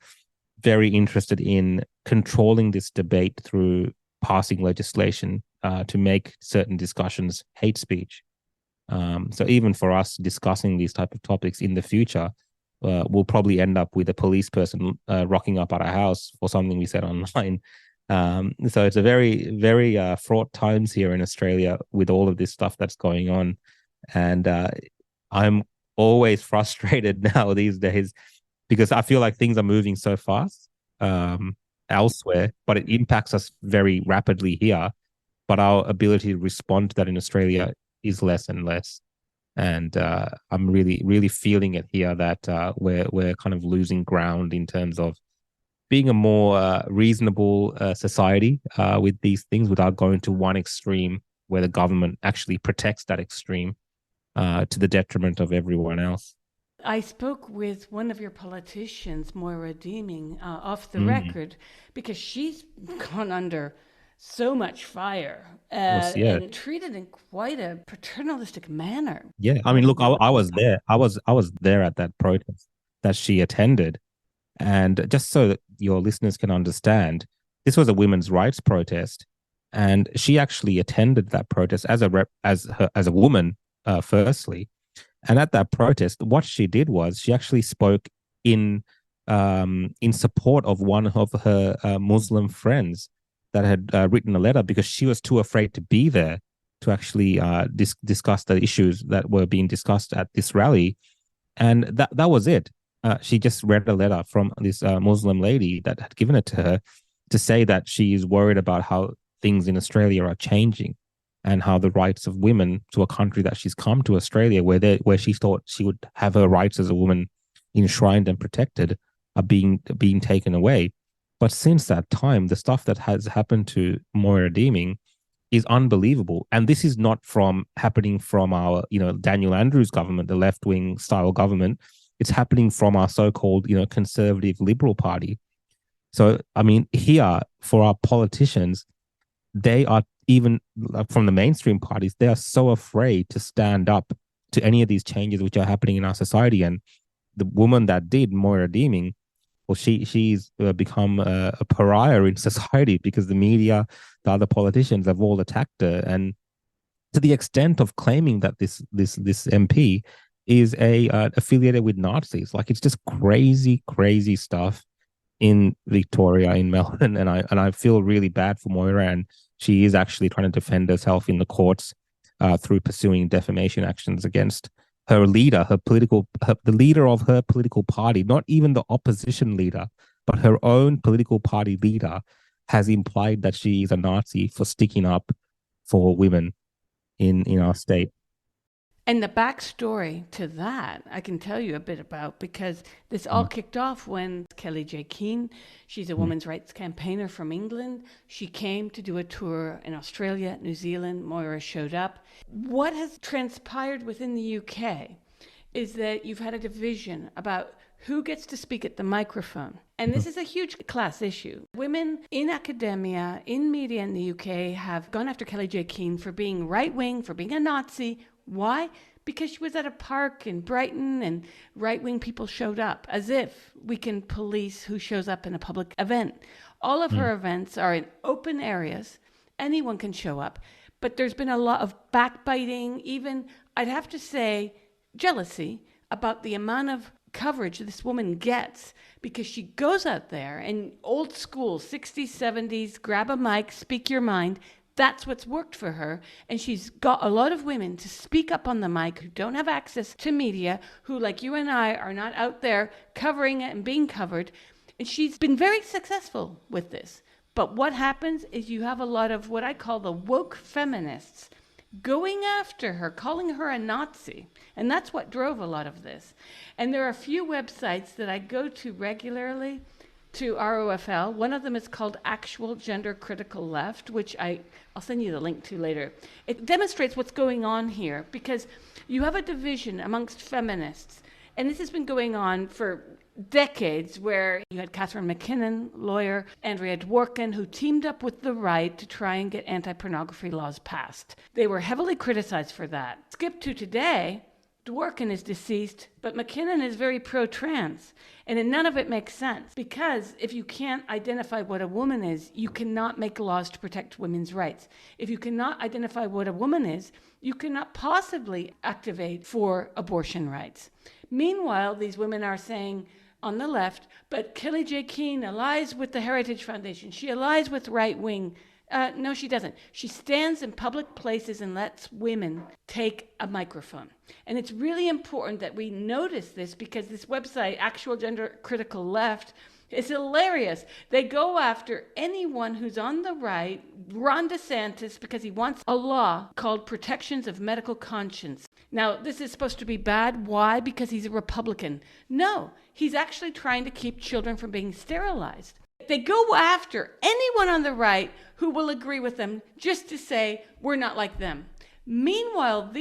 very interested in controlling this debate through passing legislation to make certain discussions hate speech. So even for us discussing these type of topics in the future, we'll probably end up with a police person rocking up at our house for something we said online. So it's a very, very fraught times here in Australia with all of this stuff that's going on. And I'm always frustrated now these days because I feel like things are moving so fast elsewhere, but it impacts us very rapidly here. But our ability to respond to that in Australia is less and less. And I'm really, really feeling it here that we're kind of losing ground in terms of being a more reasonable society with these things, without going to one extreme where the government actually protects that extreme to the detriment of everyone else. I spoke with one of your politicians, Moira Deeming, off the Mm. record, because she's gone under so much fire Course, yeah. and treated in quite a paternalistic manner. Yeah, I mean, look, I was there. I was there at that protest that she attended, and just so that your listeners can understand, this was a women's rights protest, and she actually attended that protest as a woman, firstly, and at that protest, what she did was she actually spoke in support of one of her Muslim friends that had written a letter, because she was too afraid to be there to actually discuss the issues that were being discussed at this rally. And that was it. She just read a letter from this Muslim lady that had given it to her to say that she is worried about how things in Australia are changing and how the rights of women to a country that she's come to, Australia, where she thought she would have her rights as a woman enshrined and protected, are being taken away. But since that time, the stuff that has happened to Moira Deeming is unbelievable. And this is not happening from our, Daniel Andrews government, the left-wing style government. It's happening from our so-called, conservative liberal party. So, I mean, here for our politicians, they are, even from the mainstream parties, they are so afraid to stand up to any of these changes which are happening in our society. And the woman that did, Moira Deeming, well, she's become a pariah in society because the media, the other politicians have all attacked her, and to the extent of claiming that this MP is affiliated with Nazis. Like, it's just crazy, crazy stuff in Victoria, in Melbourne, and I feel really bad for Moira, and she is actually trying to defend herself in the courts through pursuing defamation actions against her leader, the leader of her political party, not even the opposition leader, but her own political party leader has implied that she is a Nazi for sticking up for women in our state. And the backstory to that, I can tell you a bit about, because this all kicked off when Kellie J. Keane, she's a women's rights campaigner from England. She came to do a tour in Australia, New Zealand. Moira showed up. What has transpired within the UK is that you've had a division about who gets to speak at the microphone. And this is a huge class issue. Women in academia, in media in the UK have gone after Kellie J. Keane for being right-wing, for being a Nazi. Why? Because she was at a park in Brighton and right-wing people showed up, as if we can police who shows up in a public event. All of her events are in open areas. Anyone can show up. But there's been a lot of backbiting, even, I'd have to say, jealousy about the amount of coverage this woman gets because she goes out there and old school 60s, 70s, grab a mic, speak your mind. That's what's worked for her. And she's got a lot of women to speak up on the mic who don't have access to media, who, like you and I, are not out there covering it and being covered. And she's been very successful with this. But what happens is you have a lot of what I call the woke feminists going after her, calling her a Nazi. And that's what drove a lot of this. And there are a few websites that I go to regularly to ROFL. One of them is called Actual Gender Critical Left, which I'll send you the link to later. It demonstrates what's going on here because you have a division amongst feminists. And this has been going on for decades, where you had Catherine McKinnon, lawyer, Andrea Dworkin, who teamed up with the right to try and get anti-pornography laws passed. They were heavily criticized for that. Skip to today, Dworkin is deceased, but McKinnon is very pro-trans. And none of it makes sense, because if you can't identify what a woman is, you cannot make laws to protect women's rights. If you cannot identify what a woman is, you cannot possibly activate for abortion rights. Meanwhile, these women are saying, on the left, but Kelly J. Keane allies with the Heritage Foundation. She allies with right wing. No, she doesn't. She stands in public places and lets women take a microphone. And it's really important that we notice this, because this website, Actual Gender Critical Left, is hilarious. They go after anyone who's on the right, Ron DeSantis, because he wants a law called Protections of Medical Conscience. Now, this is supposed to be bad. Why? Because he's a Republican. No, he's actually trying to keep children from being sterilized. They go after anyone on the right who will agree with them, just to say, we're not like them. Meanwhile,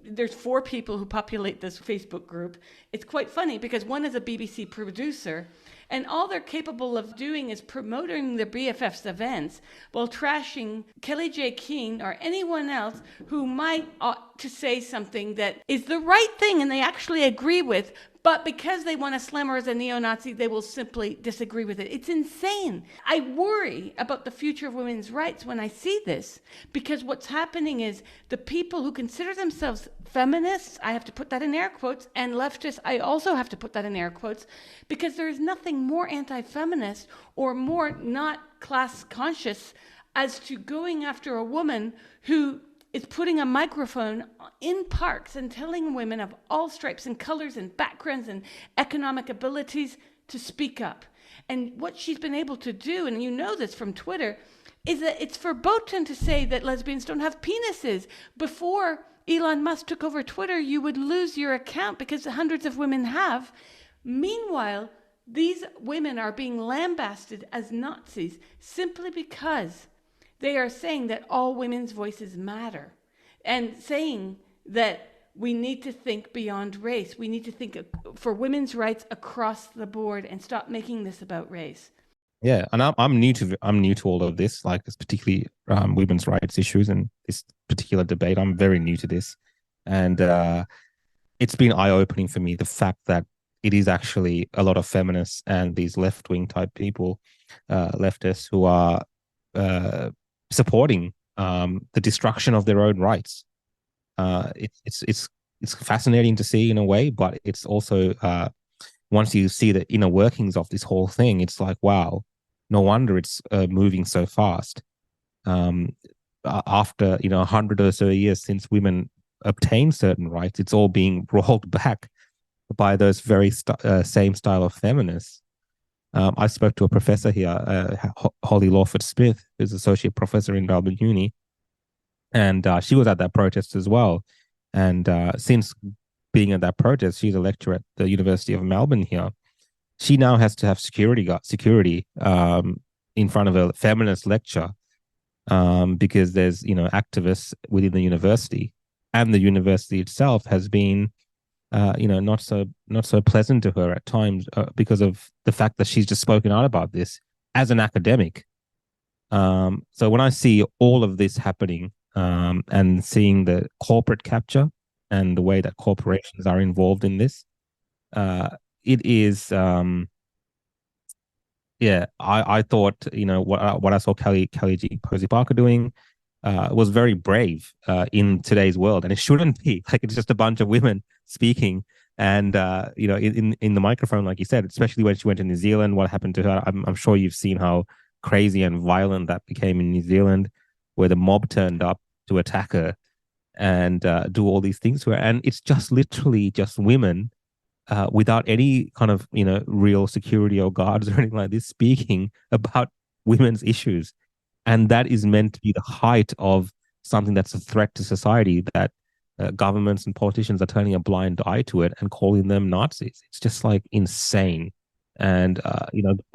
there's 4 people who populate this Facebook group. It's quite funny because one is a BBC producer, and all they're capable of doing is promoting the BFF's events while trashing Kelly J. Keane or anyone else who might ought to say something that is the right thing and they actually agree with. But because they want to slam her as a neo-Nazi, they will simply disagree with it. It's insane. I worry about the future of women's rights when I see this, because what's happening is the people who consider themselves feminists, I have to put that in air quotes, and leftists, I also have to put that in air quotes, because there is nothing more anti-feminist or more not class conscious as to going after a woman who is putting a microphone in parks and telling women of all stripes and colors and backgrounds and economic abilities to speak up. And what she's been able to do, and you know this from Twitter, is that it's verboten to say that lesbians don't have penises. Before Elon Musk took over Twitter, you would lose your account because hundreds of women have. Meanwhile, these women are being lambasted as Nazis simply because they are saying that all women's voices matter, and saying that we need to think beyond race. We need to think for women's rights across the board and stop making this about race. Yeah, and I'm new to all of this, like particularly women's rights issues and this particular debate. I'm very new to this, and it's been eye-opening for me, the fact that it is actually a lot of feminists and these left-wing type people, leftists, who are supporting the destruction of their own rights. It's fascinating to see in a way, but it's also once you see the inner workings of this whole thing, it's like, wow, no wonder it's moving so fast. After 100 or so years since women obtained certain rights, it's all being rolled back by those very same style of feminists. I spoke to a professor here, Holly Lawford Smith, who's associate professor in Melbourne Uni, and she was at that protest as well. And since being at that protest, she's a lecturer at the University of Melbourne here. She now has to have security in front of a feminist lecture because there's activists within the university, and the university itself has been not so pleasant to her at times because of the fact that she's just spoken out about this as an academic. So when I see all of this happening and seeing the corporate capture and the way that corporations are involved in this, it is, I thought, what I saw Kelly G. Posey Parker doing was very brave in today's world. And it shouldn't be like it's just a bunch of women speaking And in the microphone, like you said, especially when she went to New Zealand, what happened to her? I'm sure you've seen how crazy and violent that became in New Zealand, where the mob turned up to attack her and do all these things to her. And it's just literally just women without any kind of real security or guards or anything like this speaking about women's issues. And that is meant to be the height of something that's a threat to society, that governments and politicians are turning a blind eye to it and calling them Nazis. It's just like insane. And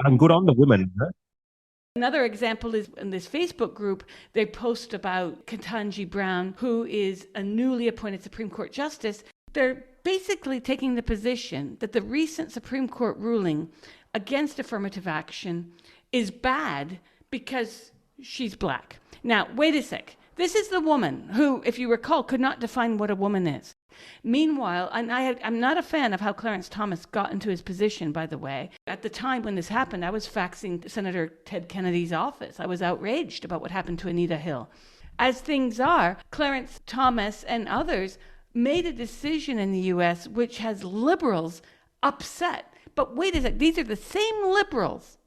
I'm good on the women. Another example is in this Facebook group, they post about Ketanji Brown, who is a newly appointed Supreme Court Justice. They're basically taking the position that the recent Supreme Court ruling against affirmative action is bad because she's black. Now, wait a sec. This is the woman who, if you recall, could not define what a woman is. Meanwhile, and I'm not a fan of how Clarence Thomas got into his position, by the way. At the time when this happened, I was faxing Senator Ted Kennedy's office. I was outraged about what happened to Anita Hill. As things are, Clarence Thomas and others made a decision in the U.S. which has liberals upset. But wait a sec, these are the same liberals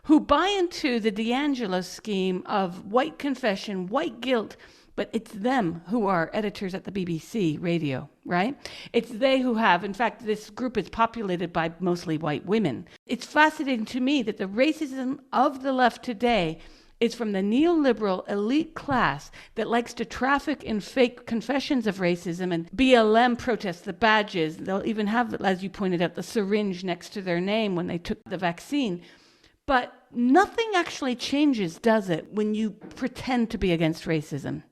who buy into the D'Angelo scheme of white confession, white guilt, but it's them who are editors at the BBC radio, right? It's they who have, in fact, this group is populated by mostly white women. It's fascinating to me that the racism of the left today is from the neoliberal elite class that likes to traffic in fake confessions of racism and BLM protests, the badges. They'll even have, as you pointed out, the syringe next to their name when they took the vaccine. But nothing actually changes, does it, when you pretend to be against racism?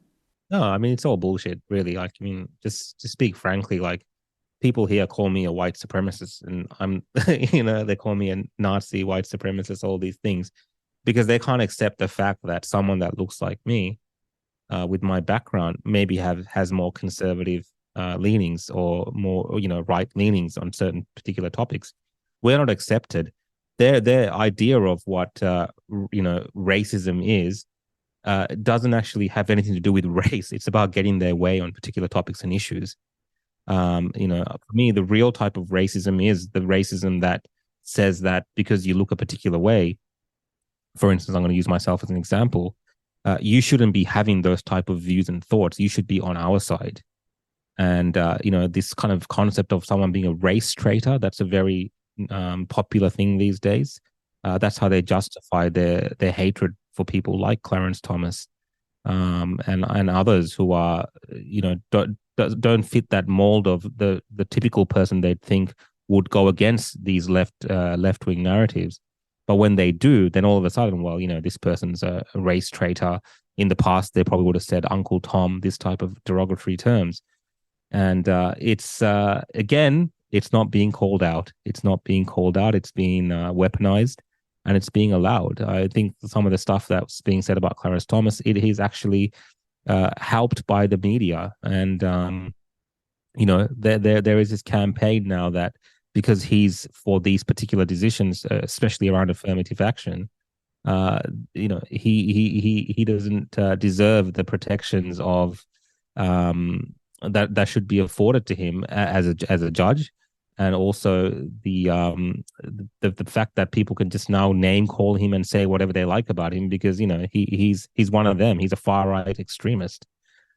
No, I mean, it's all bullshit, really. Like, I mean, just to speak frankly, like, people here call me a white supremacist, and I'm, they call me a Nazi, white supremacist, all these things, because they can't accept the fact that someone that looks like me, with my background, maybe has more conservative leanings or more, right leanings on certain particular topics. We're not accepted. Their idea of what racism is doesn't actually have anything to do with race. It's about getting their way on particular topics and issues. For me, the real type of racism is the racism that says that because you look a particular way, for instance, I'm going to use myself as an example, you shouldn't be having those type of views and thoughts. You should be on our side. And, this kind of concept of someone being a race traitor, that's a very popular thing these days. That's how they justify their hatred for people like Clarence Thomas and others who are, don't fit that mold of the typical person they'd think would go against these left-wing narratives. But when they do, then all of a sudden, well, this person's a race traitor. In the past, they probably would have said Uncle Tom, this type of derogatory terms. And it's, again, it's not being called out. It's not being called out. It's being weaponized, and it's being allowed. I think some of the stuff that's being said about Clarence Thomas, it is actually helped by the media. And, there is this campaign now that because he's for these particular decisions, especially around affirmative action, he doesn't deserve the protections of that should be afforded to him as a judge. And also the fact that people can just now name call him and say whatever they like about him because he's one of them. He's a far right extremist.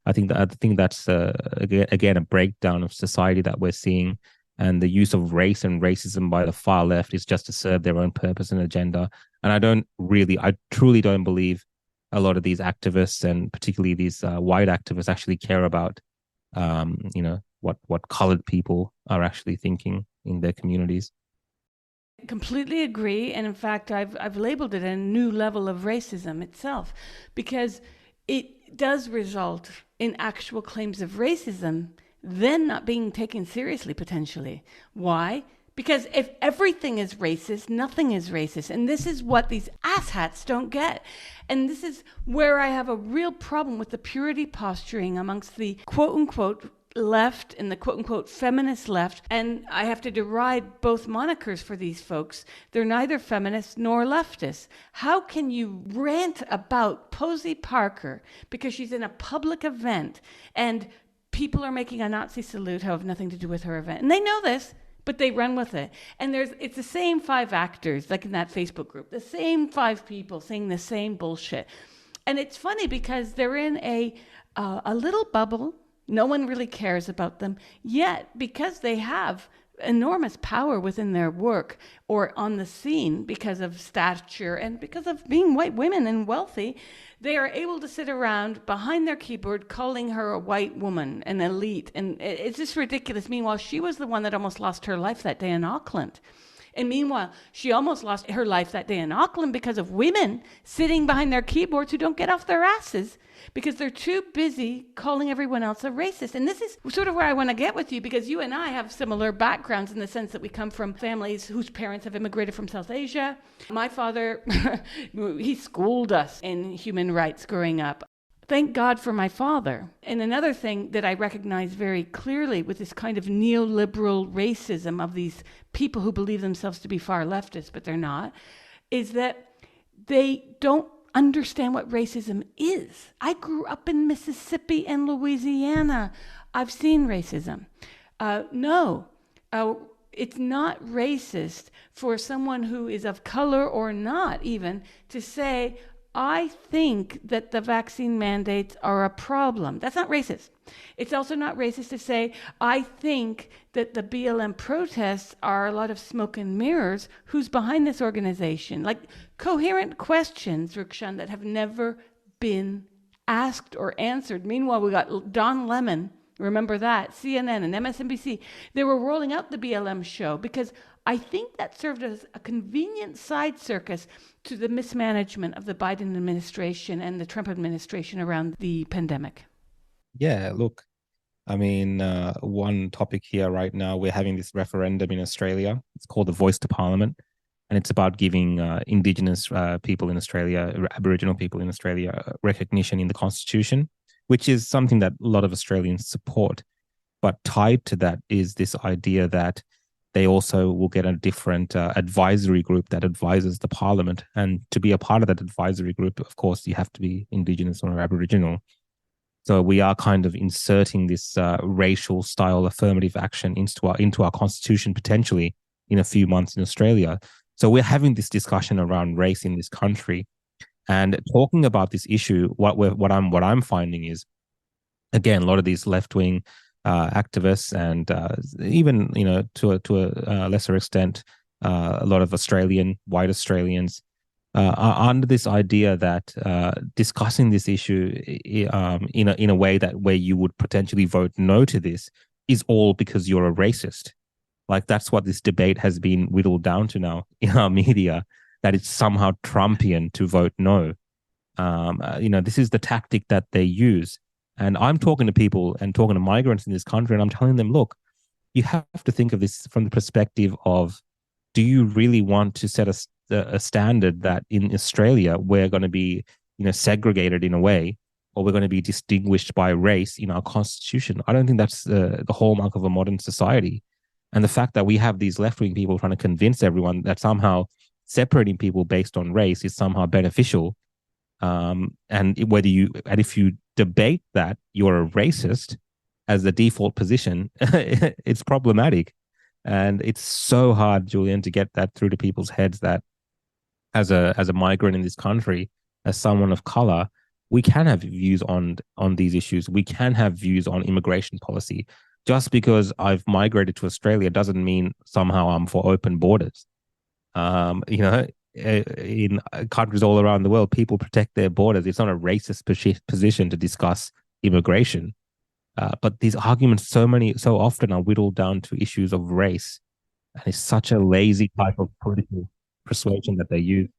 I think that's again a breakdown of society that we're seeing, and the use of race and racism by the far left is just to serve their own purpose and agenda. And I truly don't believe a lot of these activists, and particularly these white activists, actually care about what colored people are actually thinking in their communities. Completely agree. And in fact, I've labeled it a new level of racism itself, because it does result in actual claims of racism then not being taken seriously potentially. Why? Because if everything is racist, nothing is racist. And this is what these asshats don't get. And this is where I have a real problem with the purity posturing amongst the quote-unquote left and the quote-unquote feminist left. And I have to deride both monikers for these folks. They're neither feminists nor leftists. How can you rant about Posey Parker because she's in a public event and people are making a Nazi salute have nothing to do with her event. And they know this, but they run with it. And it's the same 5 actors, like in that Facebook group, the same 5 people saying the same bullshit. And it's funny because they're in a little bubble. No one really cares about them. Yet, because they have enormous power within their work or on the scene because of stature and because of being white women and wealthy, they are able to sit around behind their keyboard calling her a white woman, an elite. And it's just ridiculous. Meanwhile, she was the one that almost lost her life that day in Auckland. And meanwhile, she almost lost her life that day in Auckland because of women sitting behind their keyboards who don't get off their asses because they're too busy calling everyone else a racist. And this is sort of where I want to get with you, because you and I have similar backgrounds in the sense that we come from families whose parents have immigrated from South Asia. My father, he schooled us in human rights growing up. Thank God for my father. And another thing that I recognize very clearly with this kind of neoliberal racism of these people who believe themselves to be far leftists, but they're not, is that they don't understand what racism is. I grew up in Mississippi and Louisiana. I've seen racism. It's not racist for someone who is of color or not even to say, I think that the vaccine mandates are a problem. That's not racist. It's also not racist to say, I think that the BLM protests are a lot of smoke and mirrors. Who's behind this organization? Like coherent questions, Rukshan, that have never been asked or answered. Meanwhile, we got Don Lemon, remember that, CNN and MSNBC. They were rolling out the BLM show because I think that served as a convenient side circus to the mismanagement of the Biden administration and the Trump administration around the pandemic. Yeah, look, I mean, one topic here right now, we're having this referendum in Australia. It's called the Voice to Parliament, and it's about giving Indigenous people in Australia, Aboriginal people in Australia, recognition in the Constitution, which is something that a lot of Australians support. But tied to that is this idea that they also will get a different advisory group that advises the parliament. And to be a part of that advisory group, of course, you have to be Indigenous or Aboriginal. So we are kind of inserting this racial style affirmative action into our constitution potentially in a few months in Australia. So we're having this discussion around race in this country, and talking about this issue. What I'm finding is, again, a lot of these left wing activists and even to a lesser extent a lot of white Australians are under this idea that discussing this issue in a way that where you would potentially vote no to this is all because you're a racist. Like that's what this debate has been whittled down to now in our media, that it's somehow Trumpian to vote no. This is the tactic that they use. And I'm talking to people and talking to migrants in this country, and I'm telling them, look, you have to think of this from the perspective of, do you really want to set a standard that in Australia we're going to be, segregated in a way, or we're going to be distinguished by race in our constitution? I don't think that's the hallmark of a modern society. And the fact that we have these left-wing people trying to convince everyone that somehow separating people based on race is somehow beneficial. And if you debate that you're a racist as the default position, it's problematic. And it's so hard, Julian, to get that through to people's heads that as a migrant in this country, as someone of color, we can have views on these issues. We can have views on immigration policy. Just because I've migrated to Australia doesn't mean somehow I'm for open borders. In countries all around the world, people protect their borders. It's not a racist position to discuss immigration. But these arguments so often are whittled down to issues of race. And it's such a lazy type of political persuasion that they use.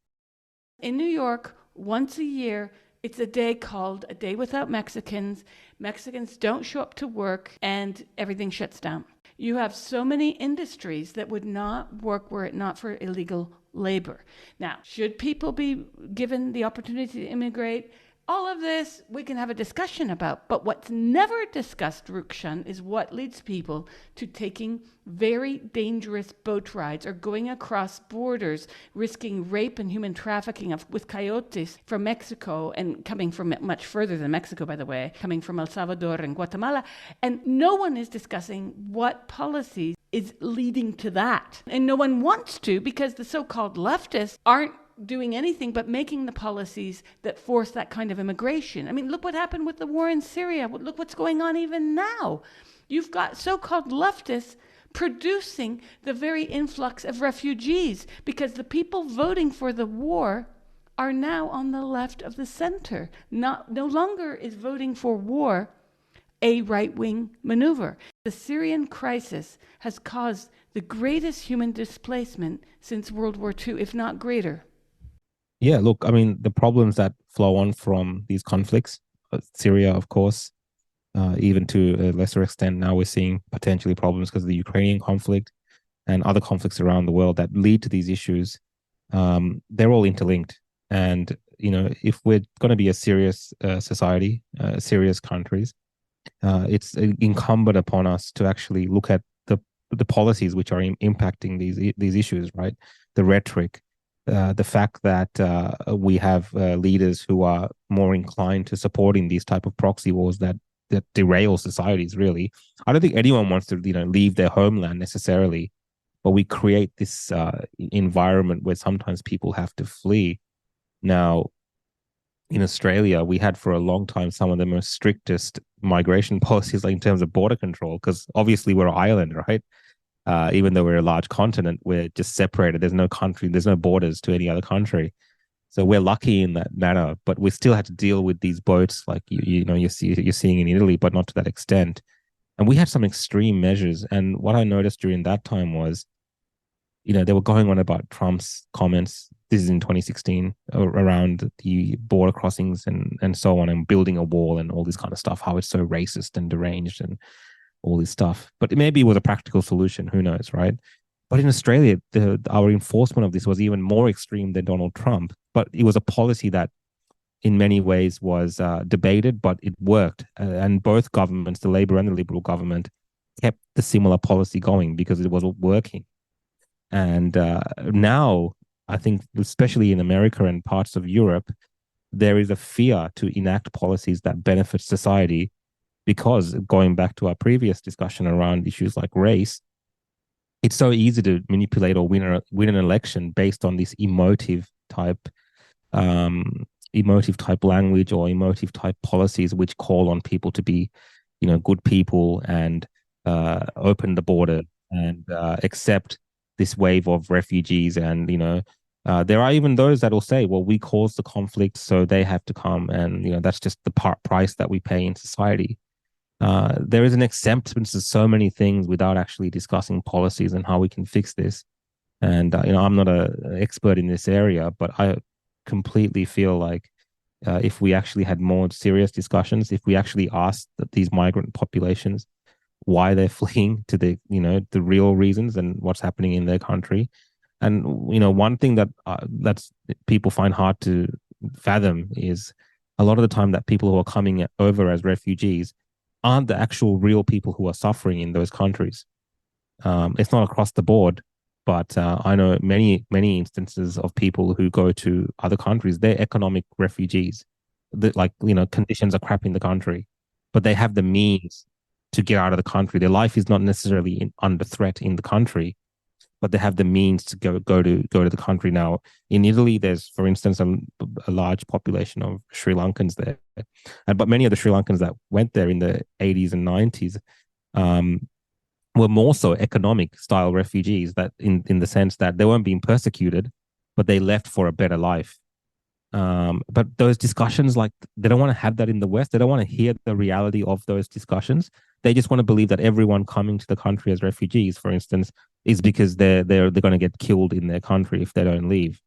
In New York, once a year, it's a day called A Day Without Mexicans. Mexicans don't show up to work and everything shuts down. You have so many industries that would not work were it not for illegal labor. Now, should people be given the opportunity to immigrate? All of this we can have a discussion about, but what's never discussed, Rukshan, is what leads people to taking very dangerous boat rides or going across borders, risking rape and human trafficking with coyotes from Mexico and coming from much further than Mexico, by the way, coming from El Salvador and Guatemala. And no one is discussing what policies is leading to that. And no one wants to, because the so-called leftists aren't doing anything but making the policies that force that kind of immigration. I mean, look what happened with the war in Syria. Look what's going on even now. You've got so-called leftists producing the very influx of refugees because the people voting for the war are now on the left of the center. No longer is voting for war a right-wing maneuver. The Syrian crisis has caused the greatest human displacement since World War II, if not greater. Yeah, look, I mean, the problems that flow on from these conflicts, Syria, of course, even to a lesser extent, now we're seeing potentially problems because of the Ukrainian conflict and other conflicts around the world that lead to these issues. They're all interlinked. And, if we're going to be a serious society, serious countries, it's incumbent upon us to actually look at the policies which are impacting these issues, right? The rhetoric, the fact that we have leaders who are more inclined to supporting these type of proxy wars that derail societies. Really, I don't think anyone wants to leave their homeland necessarily, but we create this environment where sometimes people have to flee. Now, in Australia, we had for a long time some of the most strictest migration policies, like in terms of border control, because obviously we're an island, right? Even though we're a large continent, we're just separated. There's no country, there's no borders to any other country. So we're lucky in that manner, but we still had to deal with these boats like you're seeing in Italy, but not to that extent. And we had some extreme measures. And what I noticed during that time was, they were going on about Trump's comments. This is in 2016 around the border crossings and so on, and building a wall and all this kind of stuff, how it's so racist and deranged and all this stuff. But maybe it was a practical solution. Who knows, right? But in Australia, our enforcement of this was even more extreme than Donald Trump. But it was a policy that in many ways was debated, but it worked. And both governments, the Labor and the Liberal government, kept the similar policy going because it was working. And now, I think, especially in America and parts of Europe, there is a fear to enact policies that benefit society because, going back to our previous discussion around issues like race, it's so easy to manipulate or win an election based on this emotive type language or emotive type policies which call on people to be, good people and open the border and accept this wave of refugees. And there are even those that will say, well, we caused the conflict, so they have to come, and that's just the price that we pay in society. There is an acceptance of so many things without actually discussing policies and how we can fix this. And I'm not an expert in this area, but I completely feel like if we actually had more serious discussions, if we actually asked these migrant populations why they're fleeing to the real reasons and what's happening in their country. And one thing that's people find hard to fathom is a lot of the time that people who are coming over as refugees aren't the actual real people who are suffering in those countries. It's not across the board, but I know many instances of people who go to other countries. They're economic refugees. Conditions are crap in the country, but they have the means to get out of the country. Their life is not necessarily under threat in the country, but they have the means to go to the country. Now, in Italy, there's, for instance, a large population of Sri Lankans there, but many of the Sri Lankans that went there in the 80s and 90s were more so economic style refugees, that in the sense that they weren't being persecuted, but they left for a better life. But those discussions, like, they don't want to have that in the West. They don't want to hear the reality of those discussions. They just want to believe that everyone coming to the country as refugees, for instance, is because they're going to get killed in their country if they don't leave.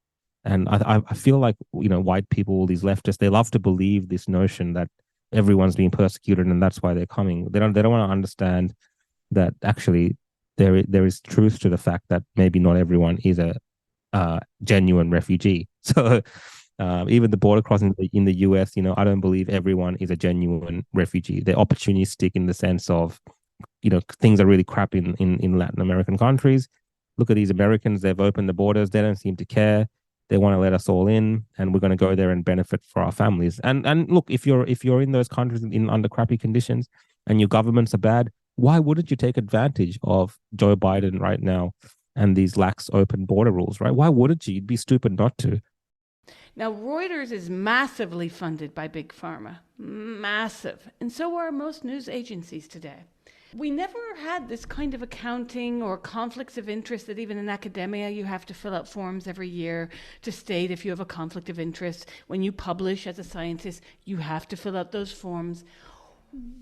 And I feel like white people, these leftists, they love to believe this notion that everyone's being persecuted and that's why they're coming. They don't want to understand that actually there is truth to the fact that maybe not everyone is a genuine refugee. So Even the border crossing in the US, I don't believe everyone is a genuine refugee. They're opportunistic in the sense of, things are really crap in Latin American countries. Look at these Americans. They've opened the borders. They don't seem to care. They want to let us all in, and we're going to go there and benefit for our families. And look, if you're in those countries in under crappy conditions and your governments are bad, why wouldn't you take advantage of Joe Biden right now and these lax open border rules, right? Why wouldn't you? You'd be stupid not to. Now, Reuters is massively funded by Big Pharma. Massive. And so are most news agencies today. We never had this kind of accounting or conflicts of interest that even in academia you have to fill out forms every year to state if you have a conflict of interest. When you publish as a scientist, you have to fill out those forms.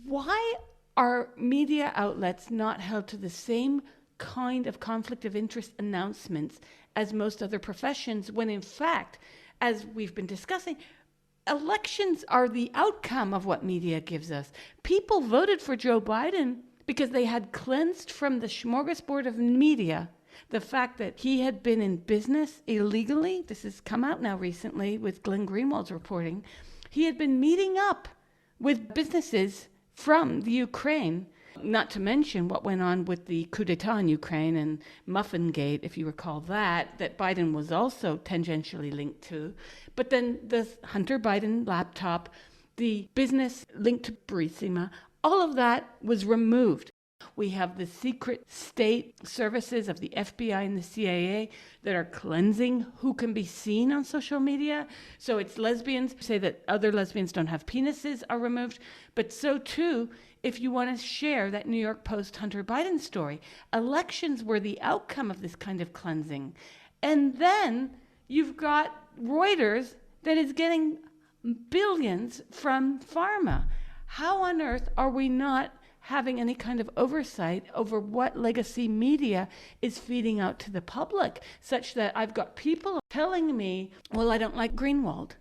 Why are media outlets not held to the same kind of conflict of interest announcements as most other professions when in fact, as we've been discussing, elections are the outcome of what media gives us? People voted for Joe Biden because they had cleansed from the smorgasbord of media the fact that he had been in business illegally. This has come out now recently with Glenn Greenwald's reporting. He had been meeting up with businesses from the Ukraine, not to mention what went on with the coup d'etat in Ukraine and Muffin Gate, if you recall that Biden was also tangentially linked to. But then the Hunter Biden laptop, the business linked to Burisma, all of that was removed. We have the secret state services of the FBI and the CIA that are cleansing who can be seen on social media. So it's lesbians say that other lesbians don't have penises are removed. But so too, if you want to share that New York Post Hunter Biden story, elections were the outcome of this kind of cleansing. And then you've got Reuters that is getting billions from pharma. How on earth are we not having any kind of oversight over what legacy media is feeding out to the public, such that I've got people telling me, well, I don't like Greenwald.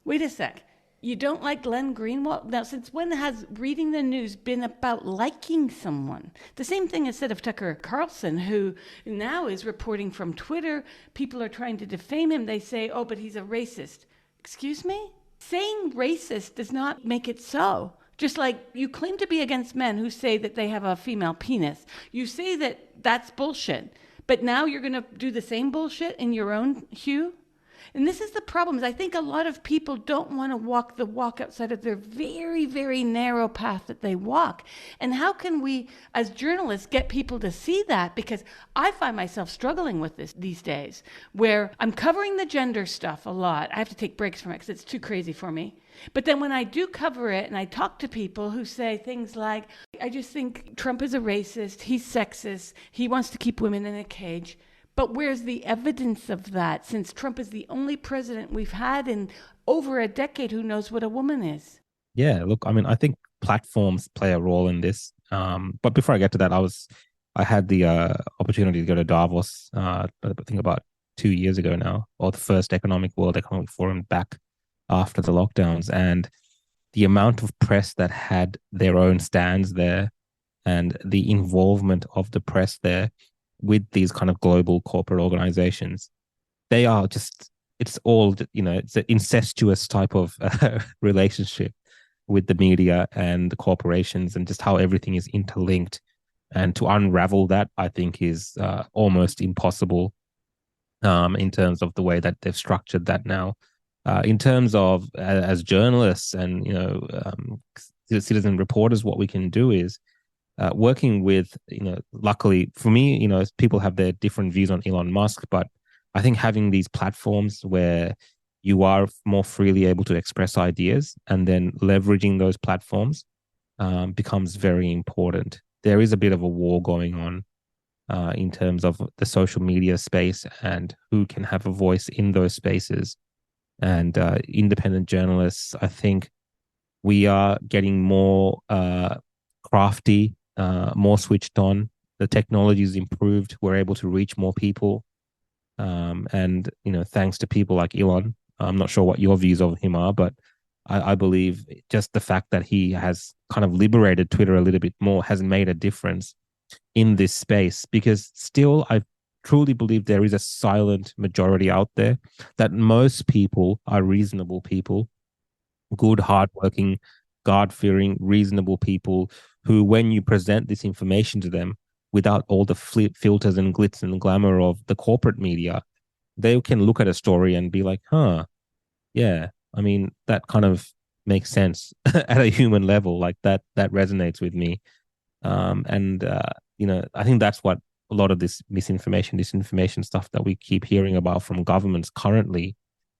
Wait a sec. You don't like Glenn Greenwald? Now, since when has reading the news been about liking someone? The same thing is said of Tucker Carlson, who now is reporting from Twitter. People are trying to defame him. They say, oh, but he's a racist. Excuse me? Saying racist does not make it so. Just like you claim to be against men who say that they have a female penis. You say that that's bullshit. But now you're going to do the same bullshit in your own hue? And this is the problem. Is I think a lot of people don't want to walk the walk outside of their very, very narrow path that they walk. And how can we, as journalists, get people to see that? Because I find myself struggling with this these days, where I'm covering the gender stuff a lot. I have to take breaks from it because it's too crazy for me. But then when I do cover it and I talk to people who say things like, I just think Trump is a racist, he's sexist, he wants to keep women in a cage. But where's the evidence of that, since Trump is the only president we've had in over a decade who knows what a woman is? Yeah, look, I mean, I think platforms play a role in this. But before I get to that, I had the opportunity to go to Davos, I think about 2 years ago now, or the first World Economic Forum back after the lockdowns. And the amount of press that had their own stands there and the involvement of the press there with these kind of global corporate organizations, they are just, it's all, it's an incestuous type of relationship with the media and the corporations and just how everything is interlinked. And to unravel that, I think is almost impossible in terms of the way that they've structured that now. In terms of as journalists and, citizen reporters, what we can do is working with, luckily for me, people have their different views on Elon Musk, but I think having these platforms where you are more freely able to express ideas and then leveraging those platforms becomes very important. There is a bit of a war going on in terms of the social media space and who can have a voice in those spaces. And independent journalists, I think we are getting more crafty, more switched on. The technology is improved. We're able to reach more people. And, thanks to people like Elon, I'm not sure what your views of him are, but I believe just the fact that he has kind of liberated Twitter a little bit more has made a difference in this space, because still truly believe there is a silent majority out there, that most people are reasonable people, good, hardworking, God-fearing, reasonable people who, when you present this information to them without all the filters and glitz and glamour of the corporate media, they can look at a story and be like, huh, yeah, I mean, that kind of makes sense at a human level. Like that resonates with me. And I think that's what a lot of this misinformation, disinformation stuff that we keep hearing about from governments currently,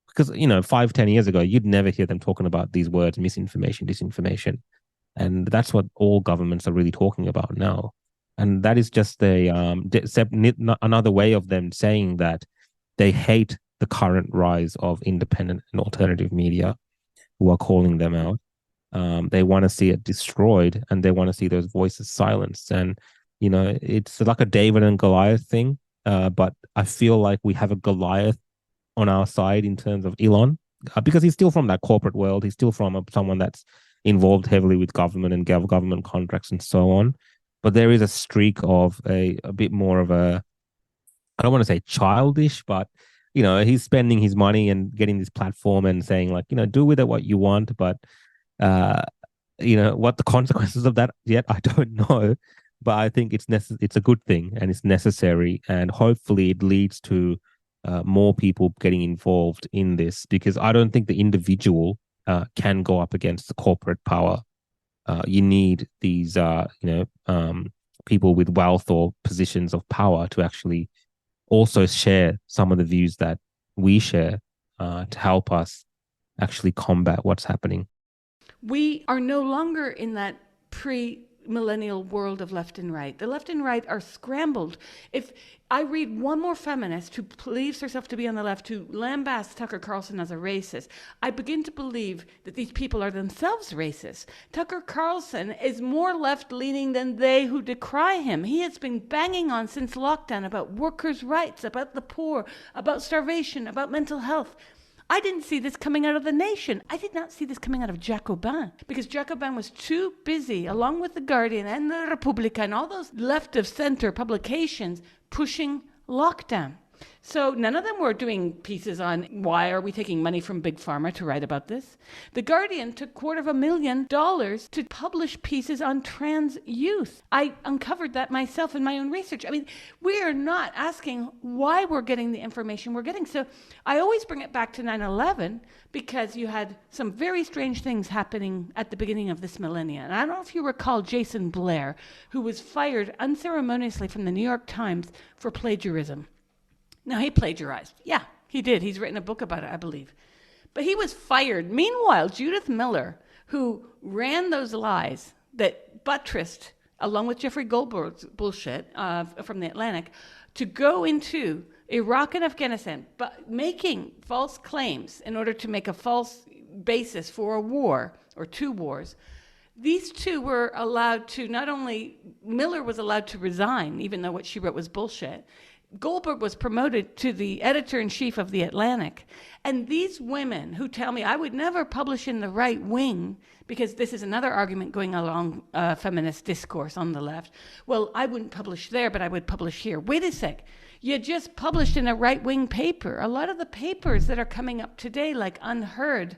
because 5-10 years ago you'd never hear them talking about these words, misinformation, disinformation, and that's what all governments are really talking about now. And that is just another way of them saying that they hate the current rise of independent and alternative media, who are calling them out. They want to see it destroyed, and they want to see those voices silenced. And it's like a David and Goliath thing, but I feel like we have a Goliath on our side in terms of Elon, because he's still from that corporate world. He's still from someone that's involved heavily with government and government contracts and so on. But there is a streak of a bit more of a, I don't want to say childish, but he's spending his money and getting this platform and saying, like, do with it what you want, but uh what the consequences of that yet, I don't know. But I think it's a good thing, and it's necessary, and hopefully it leads to more people getting involved in this, because I don't think the individual can go up against the corporate power. You need these people with wealth or positions of power to actually also share some of the views that we share, to help us actually combat what's happening. We are no longer in that pre-millennial world of left and right. The left and right are scrambled. If I read one more feminist who believes herself to be on the left, who lambasts Tucker Carlson as a racist, I begin to believe that these people are themselves racist. Tucker Carlson is more left-leaning than they who decry him. He has been banging on since lockdown about workers' rights, about the poor, about starvation, about mental health. I didn't see this coming out of The Nation. I did not see this coming out of Jacobin, because Jacobin was too busy, along with The Guardian and The Republica and all those left of center publications, pushing lockdown. So none of them were doing pieces on why are we taking money from Big Pharma to write about this. The Guardian took $250,000 to publish pieces on trans youth. I uncovered that myself in my own research. I mean, we are not asking why we're getting the information we're getting. So I always bring it back to 9/11, because you had some very strange things happening at the beginning of this millennia. And I don't know if you recall Jason Blair, who was fired unceremoniously from the New York Times for plagiarism. Now, he plagiarized. Yeah, he did. He's written a book about it, I believe. But he was fired. Meanwhile, Judith Miller, who ran those lies that buttressed, along with Jeffrey Goldberg's bullshit from The Atlantic, to go into Iraq and Afghanistan, but making false claims in order to make a false basis for a war or two wars. These two were allowed to, not only, Miller was allowed to resign, even though what she wrote was bullshit. Goldberg was promoted to the editor-in-chief of The Atlantic. And these women who tell me I would never publish in the right wing, because this is another argument going along feminist discourse on the left. Well, I wouldn't publish there, but I would publish here. Wait a sec. You just published in a right-wing paper. A lot of the papers that are coming up today, like Unheard,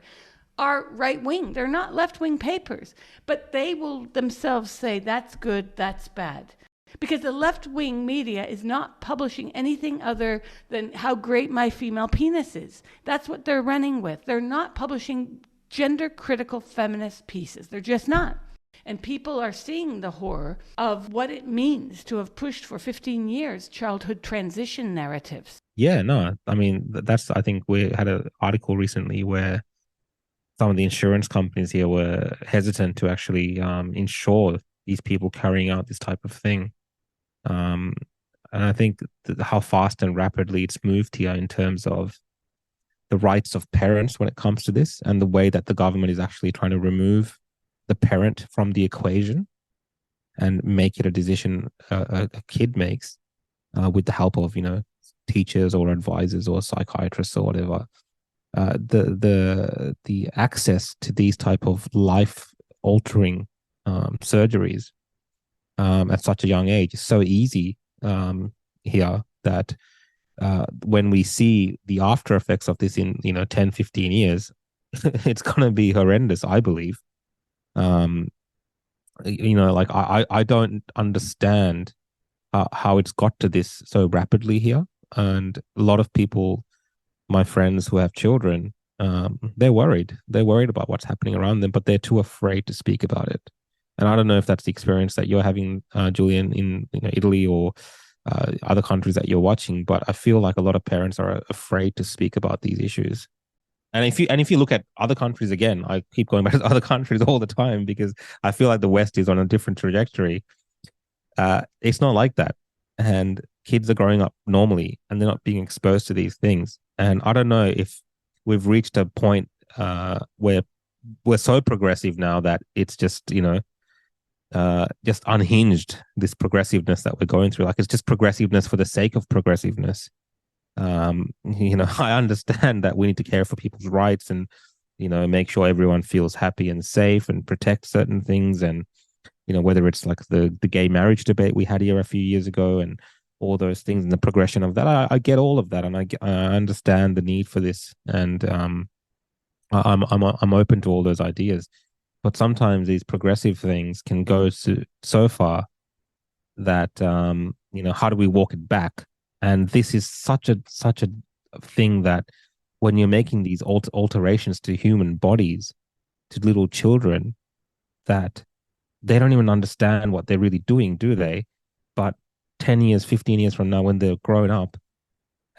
are right-wing. They're not left-wing papers. But they will themselves say, that's good, that's bad. Because the left-wing media is not publishing anything other than how great my female penis is. That's what they're running with. They're not publishing gender-critical feminist pieces. They're just not. And people are seeing the horror of what it means to have pushed for 15 years childhood transition narratives. Yeah, no, I mean, I think we had an article recently where some of the insurance companies here were hesitant to actually insure these people carrying out this type of thing. And I think how fast and rapidly it's moved here in terms of the rights of parents when it comes to this, and the way that the government is actually trying to remove the parent from the equation and make it a decision a kid makes with the help of, teachers or advisors or psychiatrists or whatever. The access to these type of life altering surgeries at such a young age is so easy here, that when we see the after effects of this in 10, 15 years, it's going to be horrendous, I believe. um like I don't understand how it's got to this so rapidly here. And a lot of people, my friends who have children, they're worried. They're worried about what's happening around them, but they're too afraid to speak about it. And I don't know if that's the experience that you're having, Julian, in Italy or other countries that you're watching, but I feel like a lot of parents are afraid to speak about these issues. And if you look at other countries again, I keep going back to other countries all the time because I feel like the West is on a different trajectory. It's not like that, and kids are growing up normally, and they're not being exposed to these things. And I don't know if we've reached a point where we're so progressive now that it's just unhinged, this progressiveness that we're going through. Like, it's just progressiveness for the sake of progressiveness. I understand that we need to care for people's rights and make sure everyone feels happy and safe and protect certain things. And whether it's like the gay marriage debate we had here a few years ago and all those things and the progression of that, I get all of that, and I understand the need for this. And I'm open to all those ideas. But sometimes these progressive things can go so far that how do we walk it back? And this is such a thing that when you're making these alterations to human bodies, to little children, that they don't even understand what they're really doing, do they? But 10 years, 15 years from now, when they're grown up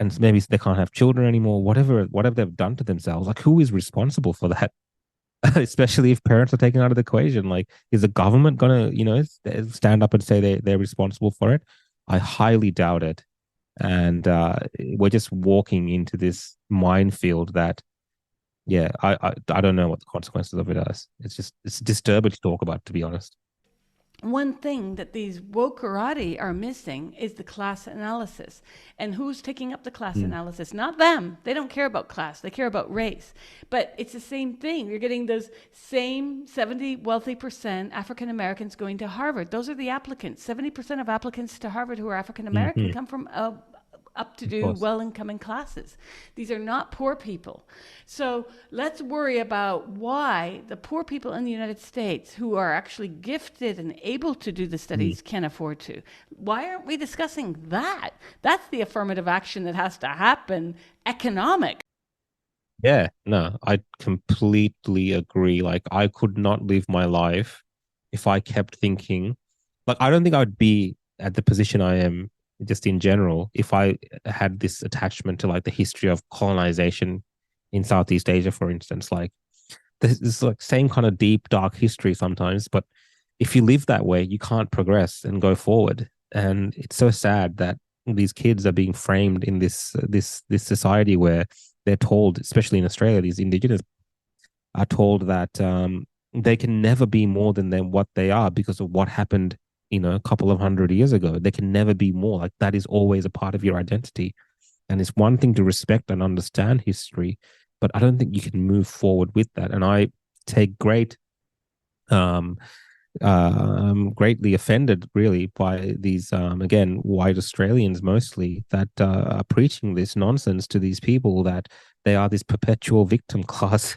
and maybe they can't have children anymore, whatever they've done to themselves, like, who is responsible for that? Especially if parents are taken out of the equation. Like, is the government gonna stand up and say they're responsible for it? I highly doubt it. And we're just walking into this minefield that, yeah, I don't know what the consequences of it are. It's disturbing to talk about, to be honest. One thing that these wokerati are missing is the class analysis. And who's taking up the class Mm. analysis? Not them. They don't care about class. They care about race. But it's the same thing. You're getting those same 70 wealthy percent African Americans going to Harvard. Those are the applicants. 70% of applicants to Harvard who are African American Mm-hmm. come from up to Of do course. well income classes. These are not poor people. So let's worry about why the poor people in the United States who are actually gifted and able to do the Mm. studies can afford to. Why aren't we discussing that? That's the affirmative action that has to happen, economic. Yeah, no, I completely agree. Like, I could not live my life if I kept thinking, like, I don't think I would be at the position I am just in general if I had this attachment to like the history of colonization in Southeast Asia, for instance. Like, this like same kind of deep, dark history sometimes, but if you live that way, you can't progress and go forward. And it's so sad that these kids are being framed in this society where they're told, especially in Australia, these indigenous are told that they can never be more than what they are because of what happened, a couple of 100 years ago. They can never be more. Like, that is always a part of your identity. And it's one thing to respect and understand history, but I don't think you can move forward with that. And I take um, greatly offended really by these again, white Australians mostly, that are preaching this nonsense to these people that they are this perpetual victim class.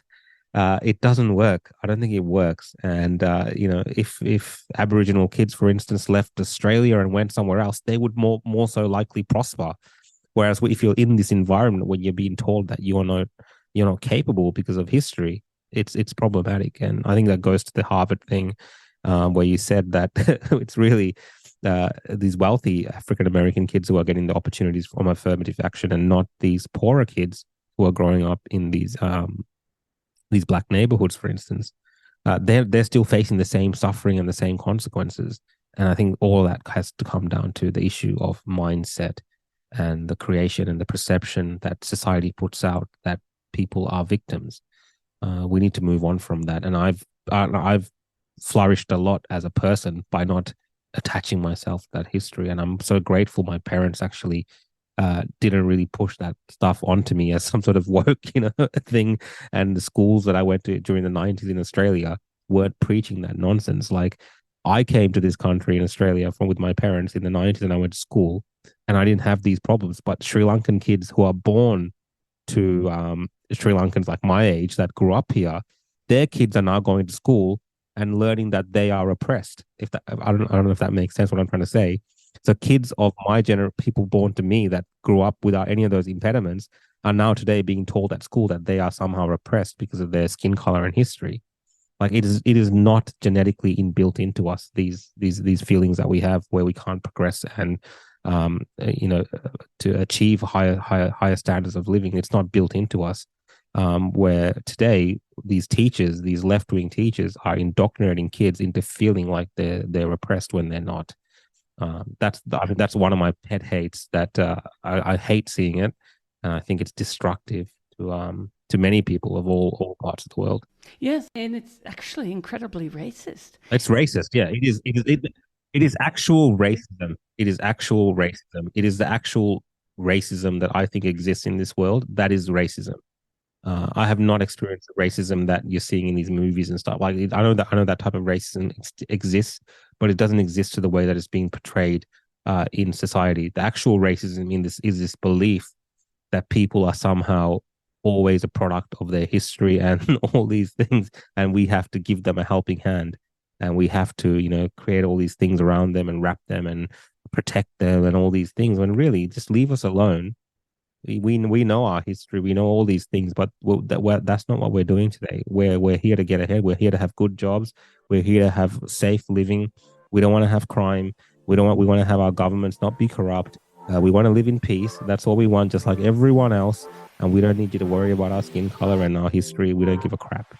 It doesn't work. I don't think it works. And if Aboriginal kids, for instance, left Australia and went somewhere else, they would more so likely prosper. Whereas if you're in this environment where you're being told that you're not capable because of history, it's problematic. And I think that goes to the Harvard thing, where you said that it's really these wealthy African American kids who are getting the opportunities from affirmative action, and not these poorer kids who are growing up in these black neighborhoods, for instance. They're still facing the same suffering and the same consequences. And I think all that has to come down to the issue of mindset and the creation and the perception that society puts out that people are victims. We need to move on from that. And I've flourished a lot as a person by not attaching myself to that history. And I'm so grateful my parents actually didn't really push that stuff onto me as some sort of woke, thing. And the schools that I went to during the 90s in Australia weren't preaching that nonsense. Like, I came to this country in Australia with my parents in the 90s, and I went to school. and I didn't have these problems. But Sri Lankan kids who are born to Sri Lankans like my age that grew up here, their kids are now going to school and learning that they are oppressed. If that, I don't know if that makes sense what I'm trying to say. So kids of my generation, people born to me that grew up without any of those impediments, are now today being told at school that they are somehow repressed because of their skin color and history. Like it is not genetically inbuilt into us, these feelings that we have where we can't progress and to achieve higher standards of living. It's not built into us. Where today these teachers, these left-wing teachers, are indoctrinating kids into feeling like they're oppressed when they're not. That's one of my pet hates that I hate seeing it, and I think it's destructive to many people of all parts of the world. Yes, and it's actually incredibly racist. It's racist. Yeah, it is. It is actual racism. It is actual racism. It is the actual racism that I think exists in this world. That is racism. I have not experienced the racism that you're seeing in these movies and stuff. Like I know that type of racism exists, but it doesn't exist to the way that it's being portrayed in society. The actual racism in this is this belief that people are somehow always a product of their history and all these things, and we have to give them a helping hand, and we have to create all these things around them and wrap them and protect them and all these things. When really, just leave us alone. We know our history, we know all these things, but that's not what we're doing today. We're here to get ahead. We're here to have good jobs. We're here to have safe living. We don't want to have crime. We want to have our governments not be corrupt. We want to live in peace. That's all we want, just like everyone else. And we don't need you to worry about our skin color and our history. We don't give a crap.